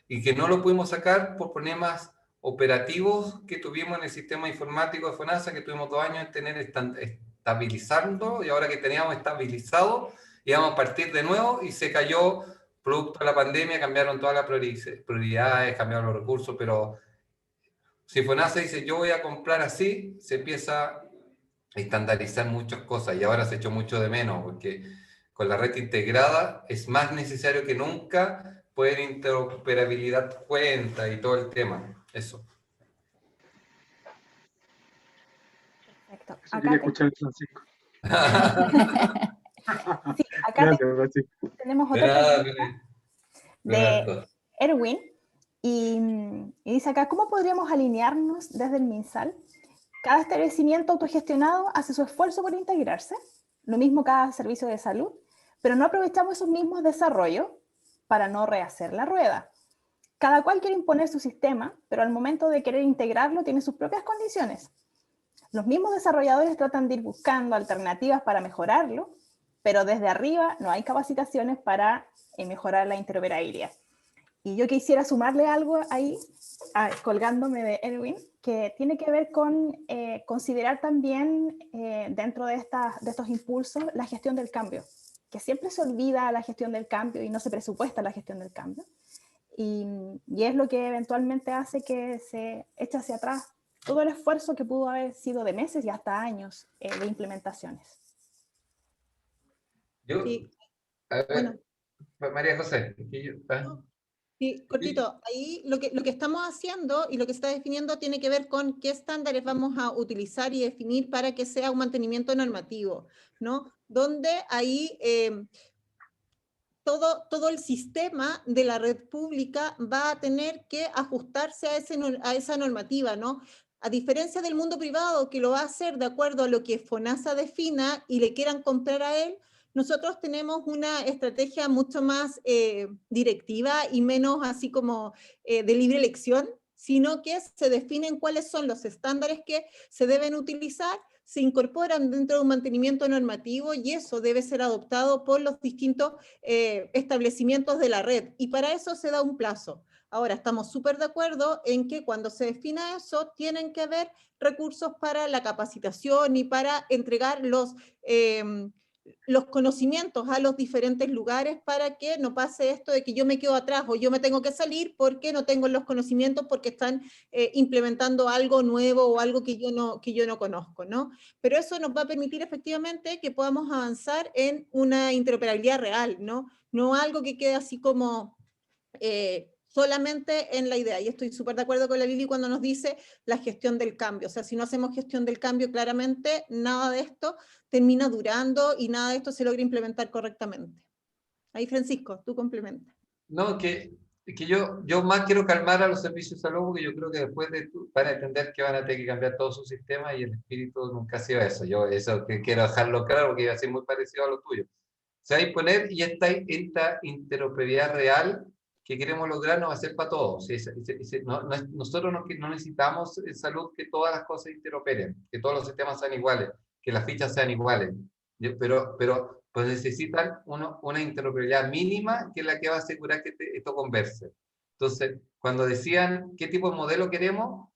y que no lo pudimos sacar por problemas operativos que tuvimos en el sistema informático de FONASA, que tuvimos 2 años en tener estabilizando, y ahora que teníamos estabilizado, íbamos a partir de nuevo y se cayó producto de la pandemia, cambiaron todas las prioridades, cambiaron los recursos, pero si FONASA dice yo voy a comprar así, se empieza a estandarizar muchas cosas y ahora se echó mucho de menos, porque con la red integrada es más necesario que nunca poder interoperabilidad cuenta y todo el tema. Eso. Perfecto. Eso quería escuchar, Francisco. Sí, acá Gracias, Francisco. tenemos De otra nada, pregunta de Leonardo. Erwin, y dice acá, ¿cómo podríamos alinearnos desde el MinSal? Cada establecimiento autogestionado hace su esfuerzo por integrarse, lo mismo cada servicio de salud, pero no aprovechamos esos mismos desarrollos para no rehacer la rueda. Cada cual quiere imponer su sistema, pero al momento de querer integrarlo tiene sus propias condiciones. Los mismos desarrolladores tratan de ir buscando alternativas para mejorarlo, pero desde arriba no hay capacitaciones para mejorar la interoperabilidad. Y yo quisiera sumarle algo ahí, colgándome de Erwin, que tiene que ver con considerar también dentro de estos impulsos la gestión del cambio, que siempre se olvida la gestión del cambio y no se presupuesta la gestión del cambio. Y es lo que eventualmente hace que se eche hacia atrás todo el esfuerzo que pudo haber sido de meses y hasta años de implementaciones. Yo, Sí. a ver, Bueno. María José. Sí, cortito, ahí lo que estamos haciendo y lo que se está definiendo tiene que ver con qué estándares vamos a utilizar y definir para que sea un mantenimiento normativo, ¿no? Donde ahí todo el sistema de la red pública va a tener que ajustarse a esa normativa, ¿no? A diferencia del mundo privado, que lo va a hacer de acuerdo a lo que FONASA defina y le quieran comprar a él, nosotros tenemos una estrategia mucho más directiva y menos así como de libre elección, sino que se definen cuáles son los estándares que se deben utilizar, se incorporan dentro de un mantenimiento normativo y eso debe ser adoptado por los distintos establecimientos de la red. Y para eso se da un plazo. Ahora, estamos súper de acuerdo en que cuando se defina eso, tienen que haber recursos para la capacitación y para entregar los conocimientos a los diferentes lugares para que no pase esto de que yo me quedo atrás o yo me tengo que salir porque no tengo los conocimientos porque están implementando algo nuevo o algo que yo no conozco, ¿no? Pero eso nos va a permitir efectivamente que podamos avanzar en una interoperabilidad real, ¿no? No algo que quede así como solamente en la idea, y estoy súper de acuerdo con la Lili cuando nos dice la gestión del cambio, o sea, si no hacemos gestión del cambio claramente, nada de esto termina durando y nada de esto se logra implementar correctamente. Ahí, Francisco, tú complementa. No, que yo más quiero calmar a los servicios de salud, porque yo creo que después van a entender que van a tener que cambiar todo su sistema y el espíritu nunca ha sido eso. Yo eso que quiero dejarlo claro porque iba a ser muy parecido a lo tuyo. Se va a imponer y esta interoperabilidad real que queremos lograr no va a ser para todos. Nosotros no necesitamos en salud que todas las cosas interoperen, que todos los sistemas sean iguales, que las fichas sean iguales, pero pues necesitan una interoperabilidad mínima que es la que va a asegurar que esto converse. Entonces, cuando decían qué tipo de modelo queremos,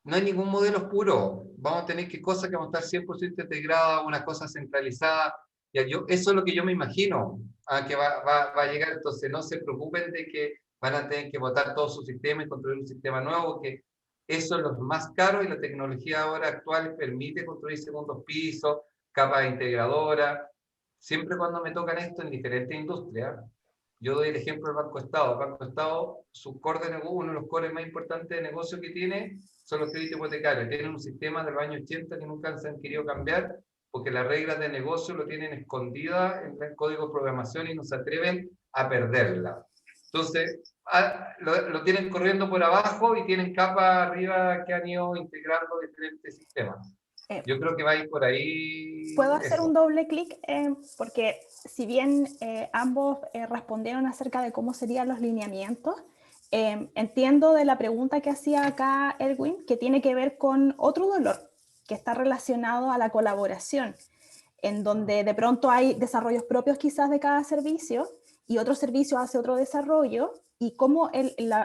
no hay ningún modelo puro. Vamos a tener cosas que van a estar 100% integradas, una cosa centralizada. Eso es lo que yo me imagino que va a llegar. Entonces, no se preocupen de que van a tener que botar todo su sistema y construir un sistema nuevo, que eso es lo más caro y la tecnología ahora actual permite construir segundos pisos, capas integradoras. Siempre cuando me tocan esto en diferentes industrias, yo doy el ejemplo del Banco Estado. El Banco Estado, su core de negocio, uno de los cores más importantes de negocio que tiene son los créditos hipotecarios. Tienen un sistema del año 80 que nunca se han querido cambiar porque las reglas de negocio lo tienen escondida en el código de programación y no se atreven a perderla. Entonces, lo tienen corriendo por abajo y tienen capas arriba que han ido integrando diferentes sistemas. Yo creo que va a ir por ahí. ¿Puedo hacer un doble clic? Porque si bien ambos respondieron acerca de cómo serían los lineamientos, entiendo de la pregunta que hacía acá Erwin, que tiene que ver con otro dolor que está relacionado a la colaboración, en donde de pronto hay desarrollos propios quizás de cada servicio y otro servicio hace otro desarrollo y cómo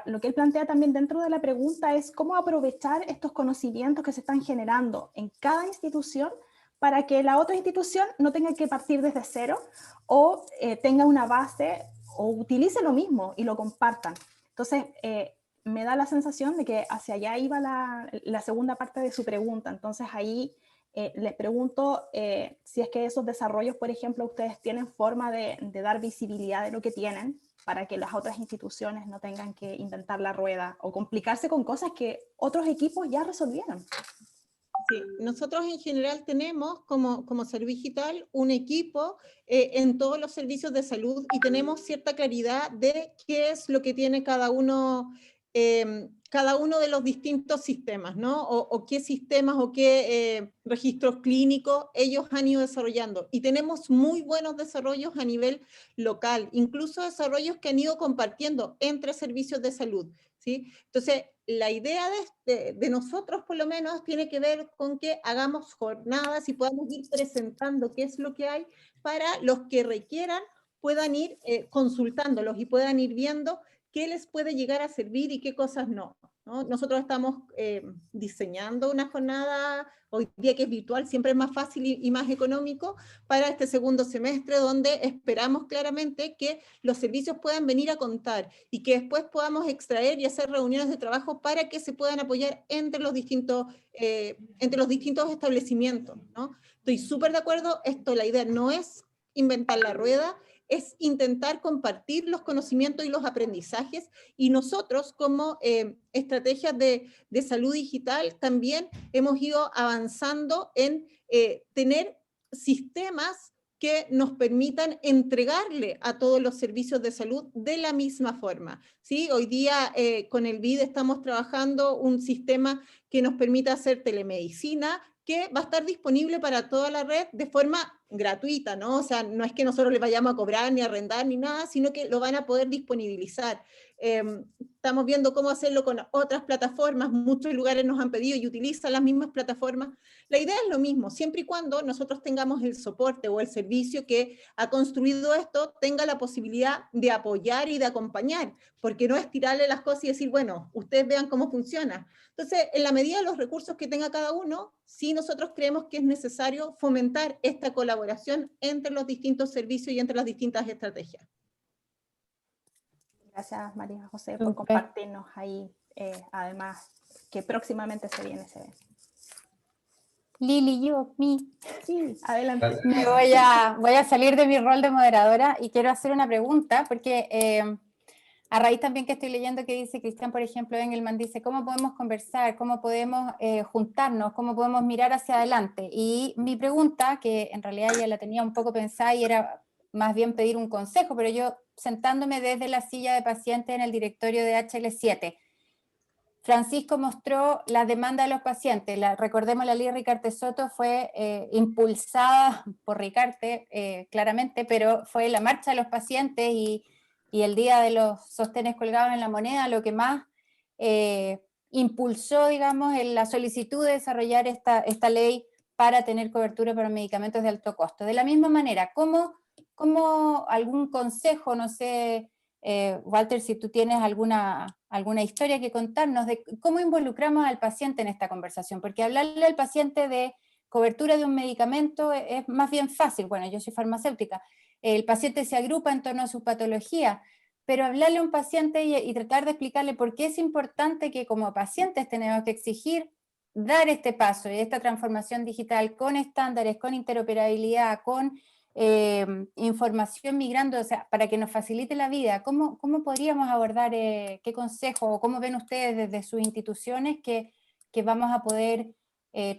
lo que él plantea también dentro de la pregunta es cómo aprovechar estos conocimientos que se están generando en cada institución para que la otra institución no tenga que partir desde cero o tenga una base o utilice lo mismo y lo compartan. Entonces, me da la sensación de que hacia allá iba la segunda parte de su pregunta. Entonces, ahí les pregunto si es que esos desarrollos, por ejemplo, ustedes tienen forma de dar visibilidad de lo que tienen para que las otras instituciones no tengan que inventar la rueda o complicarse con cosas que otros equipos ya resolvieron. Sí, nosotros en general tenemos como Servigital un equipo en todos los servicios de salud y tenemos cierta claridad de qué es lo que tiene cada uno de los distintos sistemas, ¿no? O qué sistemas o qué registros clínicos ellos han ido desarrollando. Y tenemos muy buenos desarrollos a nivel local, incluso desarrollos que han ido compartiendo entre servicios de salud, ¿sí? Entonces, la idea de nosotros, por lo menos, tiene que ver con que hagamos jornadas y podamos ir presentando qué es lo que hay para los que requieran puedan ir consultándolos y puedan ir viendo qué les puede llegar a servir y qué cosas no, ¿no? Nosotros estamos diseñando una jornada, hoy día que es virtual, siempre es más fácil y más económico, para este segundo semestre, donde esperamos claramente que los servicios puedan venir a contar y que después podamos extraer y hacer reuniones de trabajo para que se puedan apoyar entre los distintos establecimientos, ¿no? Estoy súper de acuerdo, la idea no es inventar la rueda, es intentar compartir los conocimientos y los aprendizajes, y nosotros como estrategias de salud digital también hemos ido avanzando en tener sistemas que nos permitan entregarle a todos los servicios de salud de la misma forma, ¿sí? Hoy día con el BID estamos trabajando un sistema que nos permita hacer telemedicina, que va a estar disponible para toda la red de forma gratuita, ¿no? O sea, no es que nosotros les vayamos a cobrar, ni a arrendar, ni nada, sino que lo van a poder disponibilizar. Estamos viendo cómo hacerlo con otras plataformas, muchos lugares nos han pedido y utilizan las mismas plataformas. La idea es lo mismo, siempre y cuando nosotros tengamos el soporte o el servicio que ha construido esto, tenga la posibilidad de apoyar y de acompañar, porque no es tirarle las cosas y decir, bueno, ustedes vean cómo funciona. Entonces, en la medida de los recursos que tenga cada uno, sí nosotros creemos que es necesario fomentar esta colaboración entre los distintos servicios y entre las distintas estrategias. Gracias, María José, por compartirnos ahí, además, que próximamente se viene ese evento. Lili, Sí, adelante. Me voy a salir de mi rol de moderadora y quiero hacer una pregunta, porque a raíz también que estoy leyendo que dice Cristian, por ejemplo, Engelman, dice, ¿cómo podemos conversar? ¿Cómo podemos juntarnos? ¿Cómo podemos mirar hacia adelante? Y mi pregunta, que en realidad ya la tenía un poco pensada y era más bien pedir un consejo, pero yo sentándome desde la silla de paciente en el directorio de HL7, Francisco mostró la demanda de los pacientes. Recordemos, la ley Ricarte Soto fue impulsada por Ricarte, claramente, pero fue la marcha de los pacientes y el día de los sostenes colgados en la moneda lo que más impulsó, digamos, en la solicitud de desarrollar esta ley para tener cobertura para medicamentos de alto costo. De la misma manera, ¿cómo algún consejo, no sé, Walter, si tú tienes alguna historia que contarnos de cómo involucramos al paciente en esta conversación? Porque hablarle al paciente de cobertura de un medicamento es más bien fácil. Bueno, yo soy farmacéutica, el paciente se agrupa en torno a su patología, pero hablarle a un paciente y tratar de explicarle por qué es importante que como pacientes tenemos que exigir dar este paso y esta transformación digital con estándares, con interoperabilidad, con información migrando, o sea, para que nos facilite la vida. ¿Cómo podríamos abordar, qué consejo o cómo ven ustedes desde sus instituciones que vamos a poder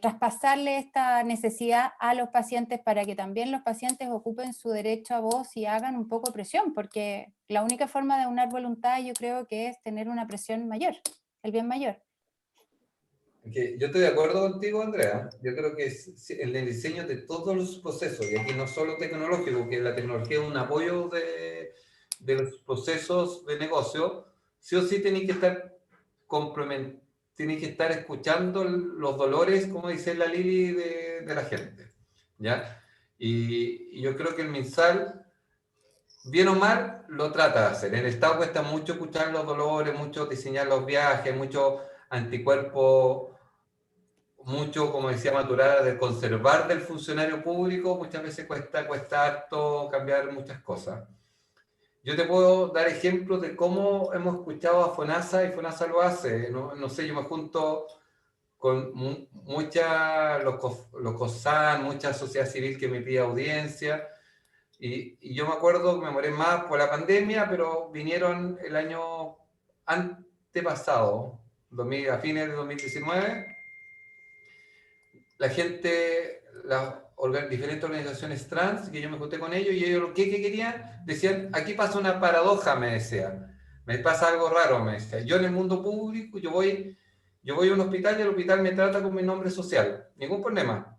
traspasarle esta necesidad a los pacientes para que también los pacientes ocupen su derecho a voz y hagan un poco presión? Porque la única forma de unar voluntad yo creo que es tener una presión mayor, el bien mayor. Yo estoy de acuerdo contigo, Andrea. Yo creo que el diseño de todos los procesos, y aquí no solo tecnológico, que la tecnología es un apoyo de los procesos de negocio, sí o sí tienen que estar escuchando los dolores, como dice la Lili, de la gente, ¿ya? Y yo creo que el MinSal bien o mal, lo trata de hacer. En el Estado cuesta mucho escuchar los dolores, mucho diseñar los viajes, mucho anticuerpo, mucho, como decía Maturana, de conservar del funcionario público, muchas veces cuesta harto cambiar muchas cosas. Yo te puedo dar ejemplos de cómo hemos escuchado a FONASA y FONASA lo hace. No sé, yo me junto con los COSAN, mucha sociedad civil que me pide audiencia. Y yo me acuerdo que me moré más por la pandemia, pero vinieron el año antepasado, a fines de 2019, la gente, diferentes organizaciones trans, que yo me junté con ellos, y ellos ¿qué querían? Decían, aquí pasa una paradoja, me decía, me pasa algo raro, me decía. Yo en el mundo público, yo voy a un hospital y el hospital me trata con mi nombre social, ningún problema.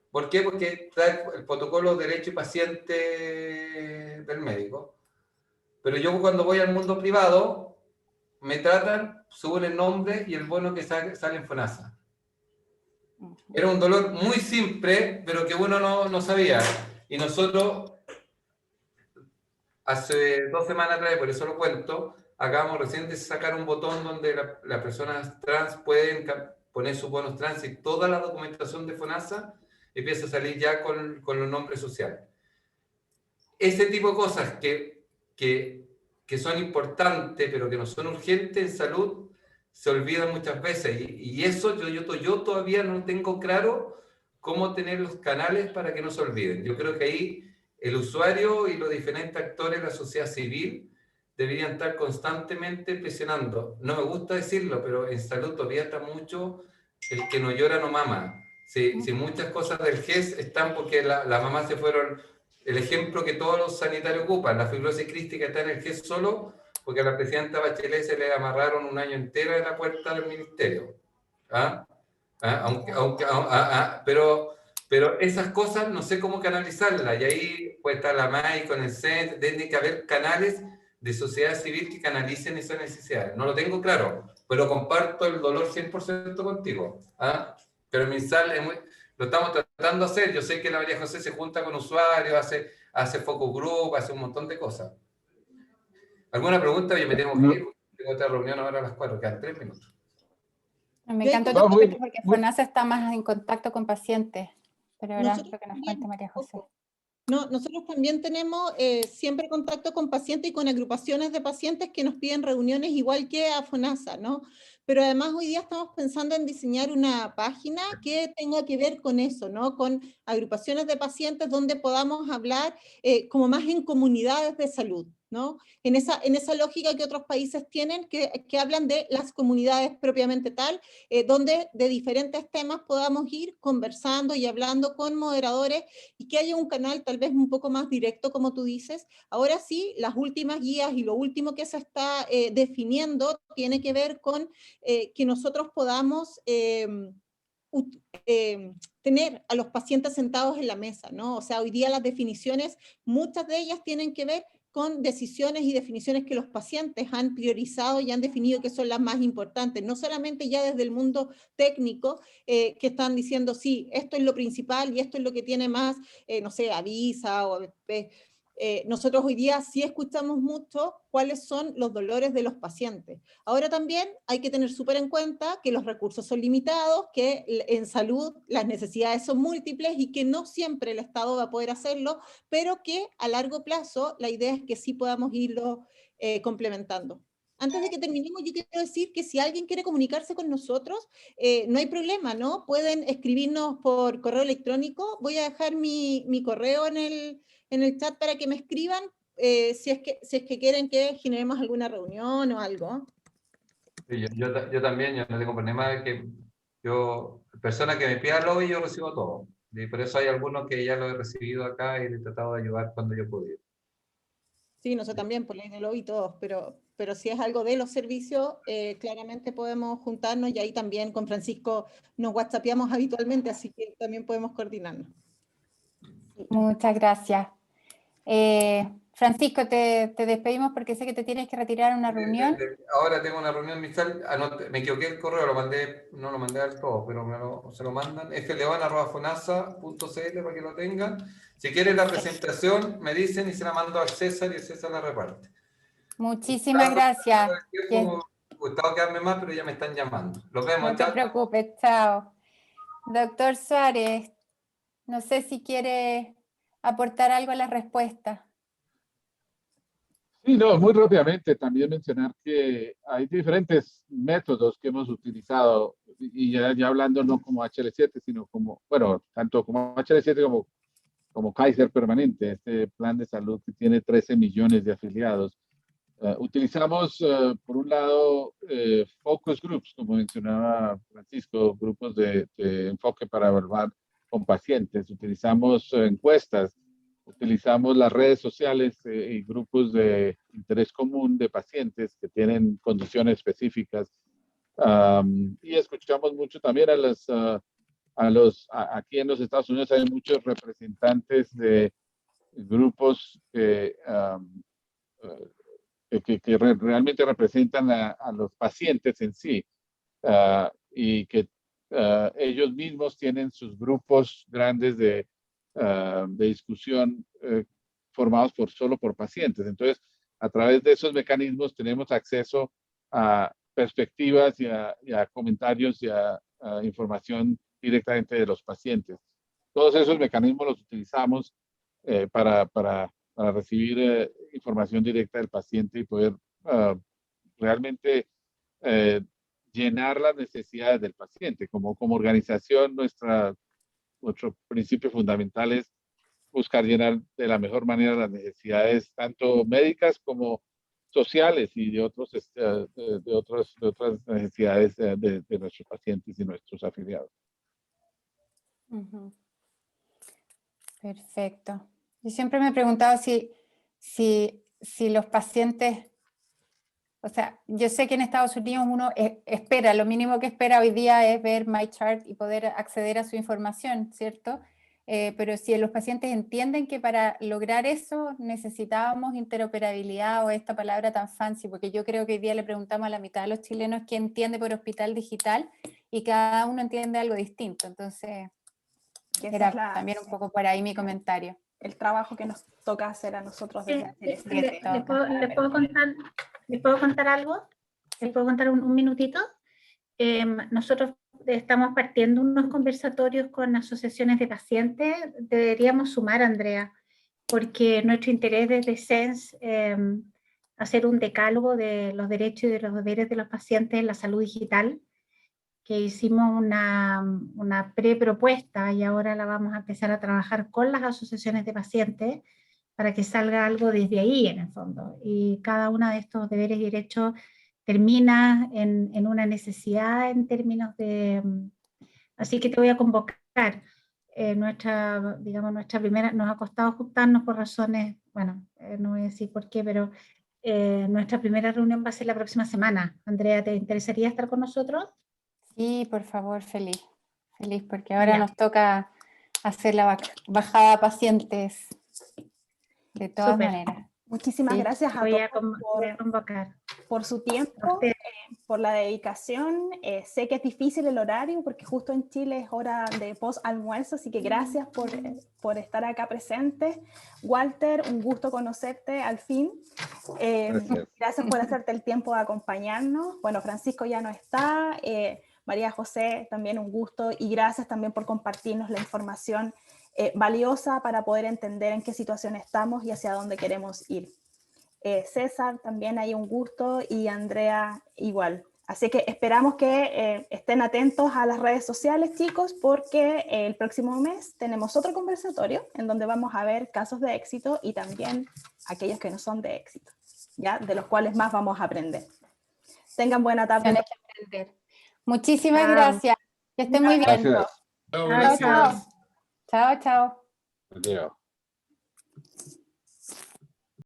¿Por qué? Porque trae el protocolo de derecho y paciente del médico. Pero yo cuando voy al mundo privado, me tratan, suben el nombre y el bono que sale en FONASA. Era un dolor muy simple, pero que uno no sabía. Y nosotros, hace 2 semanas atrás, por eso lo cuento, acabamos recién de sacar un botón donde las personas trans pueden poner sus bonos trans y toda la documentación de FONASA empieza a salir ya con los nombres sociales. Ese tipo de cosas que son importantes, pero que no son urgentes en salud, se olvidan muchas veces. Y eso yo todavía no tengo claro cómo tener los canales para que no se olviden. Yo creo que ahí el usuario y los diferentes actores de la sociedad civil deberían estar constantemente presionando. No me gusta decirlo, pero en salud todavía está mucho el que no llora no mama. Si muchas cosas del GES están porque las mamás se fueron, el ejemplo que todos los sanitarios ocupan, la fibrosis quística está en el GES solo porque a la presidenta Bachelet se le amarraron un año entero en la puerta del ministerio. ¿Ah? Pero esas cosas no sé cómo canalizarlas, y ahí puede estar la MAI con el CEN, tiene que haber canales de sociedad civil que canalicen esas necesidades. No lo tengo claro, pero comparto el dolor 100% contigo. ¿Ah? Pero el MinSal lo estamos tratando de hacer. Yo sé que la María José se junta con usuarios, hace focus group, hace un montón de cosas. ¿Alguna pregunta? Yo me tengo que ir, tengo otra reunión ahora a las 4, quedan 3 minutos. Me encantó tu comentario porque FONASA está más en contacto con pacientes, pero ahora lo que nos cuenta María José. No, nosotros también tenemos siempre contacto con pacientes y con agrupaciones de pacientes que nos piden reuniones igual que a FONASA, ¿no? Pero además hoy día estamos pensando en diseñar una página que tenga que ver con eso, ¿no? Con agrupaciones de pacientes donde podamos hablar como más en comunidades de salud, ¿no? En esa lógica que otros países tienen, que hablan de las comunidades propiamente tal, donde de diferentes temas podamos ir conversando y hablando con moderadores y que haya un canal tal vez un poco más directo, como tú dices. Ahora sí, las últimas guías y lo último que se está definiendo tiene que ver con que nosotros podamos tener a los pacientes sentados en la mesa, ¿no? O sea, hoy día las definiciones, muchas de ellas tienen que ver con decisiones y definiciones que los pacientes han priorizado y han definido que son las más importantes, no solamente ya desde el mundo técnico, que están diciendo, sí, esto es lo principal y esto es lo que tiene más, no sé, Avisa o nosotros hoy día sí escuchamos mucho cuáles son los dolores de los pacientes. Ahora también hay que tener súper en cuenta que los recursos son limitados, que en salud las necesidades son múltiples y que no siempre el Estado va a poder hacerlo, pero que a largo plazo la idea es que sí podamos irlo complementando. Antes de que terminemos, yo quiero decir que si alguien quiere comunicarse con nosotros, no hay problema, ¿no? Pueden escribirnos por correo electrónico. Voy a dejar mi correo en el chat para que me escriban si es que quieren que generemos alguna reunión o algo. Sí, yo también, yo no tengo problema, que persona que me pida el lobby, yo recibo todo. Y por eso hay algunos que ya lo he recibido acá y le he tratado de ayudar cuando yo pudiera. Sí, nosotros también, por ley de lobby todos, pero si es algo de los servicios, claramente podemos juntarnos y ahí también con Francisco nos whatsappeamos habitualmente, así que también podemos coordinarnos. Muchas gracias. Francisco, te despedimos porque sé que te tienes que retirar a una reunión. Ahora tengo una reunión, Michal, me equivoqué el correo, no lo mandé al todo, pero se lo mandan, flevan@fonasa.cl para que lo tengan. Si quieren la presentación, me dicen y se la mando al César y el César la reparte. Muchísimas gracias. Me gustaba quedarme más, pero ya me están llamando. Los vemos, No te preocupes, chao. Doctor Suárez, no sé si quiere aportar algo a la respuesta. Sí, no, muy rápidamente también mencionar que hay diferentes métodos que hemos utilizado, y ya hablando no como HL7, sino como, bueno, tanto como HL7 como Kaiser Permanente, este plan de salud que tiene 13 millones de afiliados. Utilizamos, por un lado, focus groups, como mencionaba Francisco, grupos de enfoque para evaluar con pacientes. Utilizamos encuestas, utilizamos las redes sociales y grupos de interés común de pacientes que tienen condiciones específicas. Y escuchamos mucho también aquí en los Estados Unidos hay muchos representantes de grupos que realmente representan a los pacientes en sí, y que ellos mismos tienen sus grupos grandes de discusión formados solo por pacientes. Entonces, a través de esos mecanismos tenemos acceso a perspectivas y a comentarios y a información directamente de los pacientes. Todos esos mecanismos los utilizamos para recibir información directa del paciente y poder realmente llenar las necesidades del paciente. Como organización, nuestro principio fundamental es buscar llenar de la mejor manera las necesidades, tanto médicas como sociales y de otras necesidades de nuestros pacientes y nuestros afiliados. Perfecto. Yo siempre me he preguntado si los pacientes, o sea, yo sé que en Estados Unidos uno espera, lo mínimo que espera hoy día es ver MyChart y poder acceder a su información, ¿cierto? Pero si los pacientes entienden que para lograr eso necesitábamos interoperabilidad, o esta palabra tan fancy, porque yo creo que hoy día le preguntamos a la mitad de los chilenos qué entiende por hospital digital y cada uno entiende algo distinto. Entonces, era también un poco por ahí mi comentario. El trabajo que nos toca hacer a nosotros desde ¿Les puedo contar algo? ¿Les puedo contar un minutito? Nosotros estamos partiendo unos conversatorios con asociaciones de pacientes. Deberíamos sumar, Andrea, porque nuestro interés desde SENS hacer un decálogo de los derechos y de los deberes de los pacientes en la salud digital, que hicimos una prepropuesta y ahora la vamos a empezar a trabajar con las asociaciones de pacientes para que salga algo desde ahí en el fondo. Y cada uno de estos deberes y derechos termina en una necesidad en términos de... Así que te voy a convocar. Nuestra primera, nos ha costado juntarnos por razones, bueno, no voy a decir por qué, pero nuestra primera reunión va a ser la próxima semana. Andrea, ¿te interesaría estar con nosotros? Sí, por favor, feliz, porque ahora nos toca hacer la bajada a pacientes de todas maneras. Muchísimas gracias a todos por su tiempo, por la dedicación. Sé que es difícil el horario porque justo en Chile es hora de post-almuerzo, así que gracias por estar acá presentes. Walter, un gusto conocerte al fin. Gracias por hacerte el tiempo de acompañarnos. Bueno, Francisco ya no está. María José, también un gusto, y gracias también por compartirnos la información valiosa para poder entender en qué situación estamos y hacia dónde queremos ir. César, también hay un gusto, y Andrea igual. Así que esperamos que estén atentos a las redes sociales, chicos, porque el próximo mes tenemos otro conversatorio en donde vamos a ver casos de éxito y también aquellos que no son de éxito, ¿ya? De los cuales más vamos a aprender. Tengan buena tarde. Muchísimas gracias. Que estén muy bien. Gracias. Chao, chao. Chao, chao. Adiós.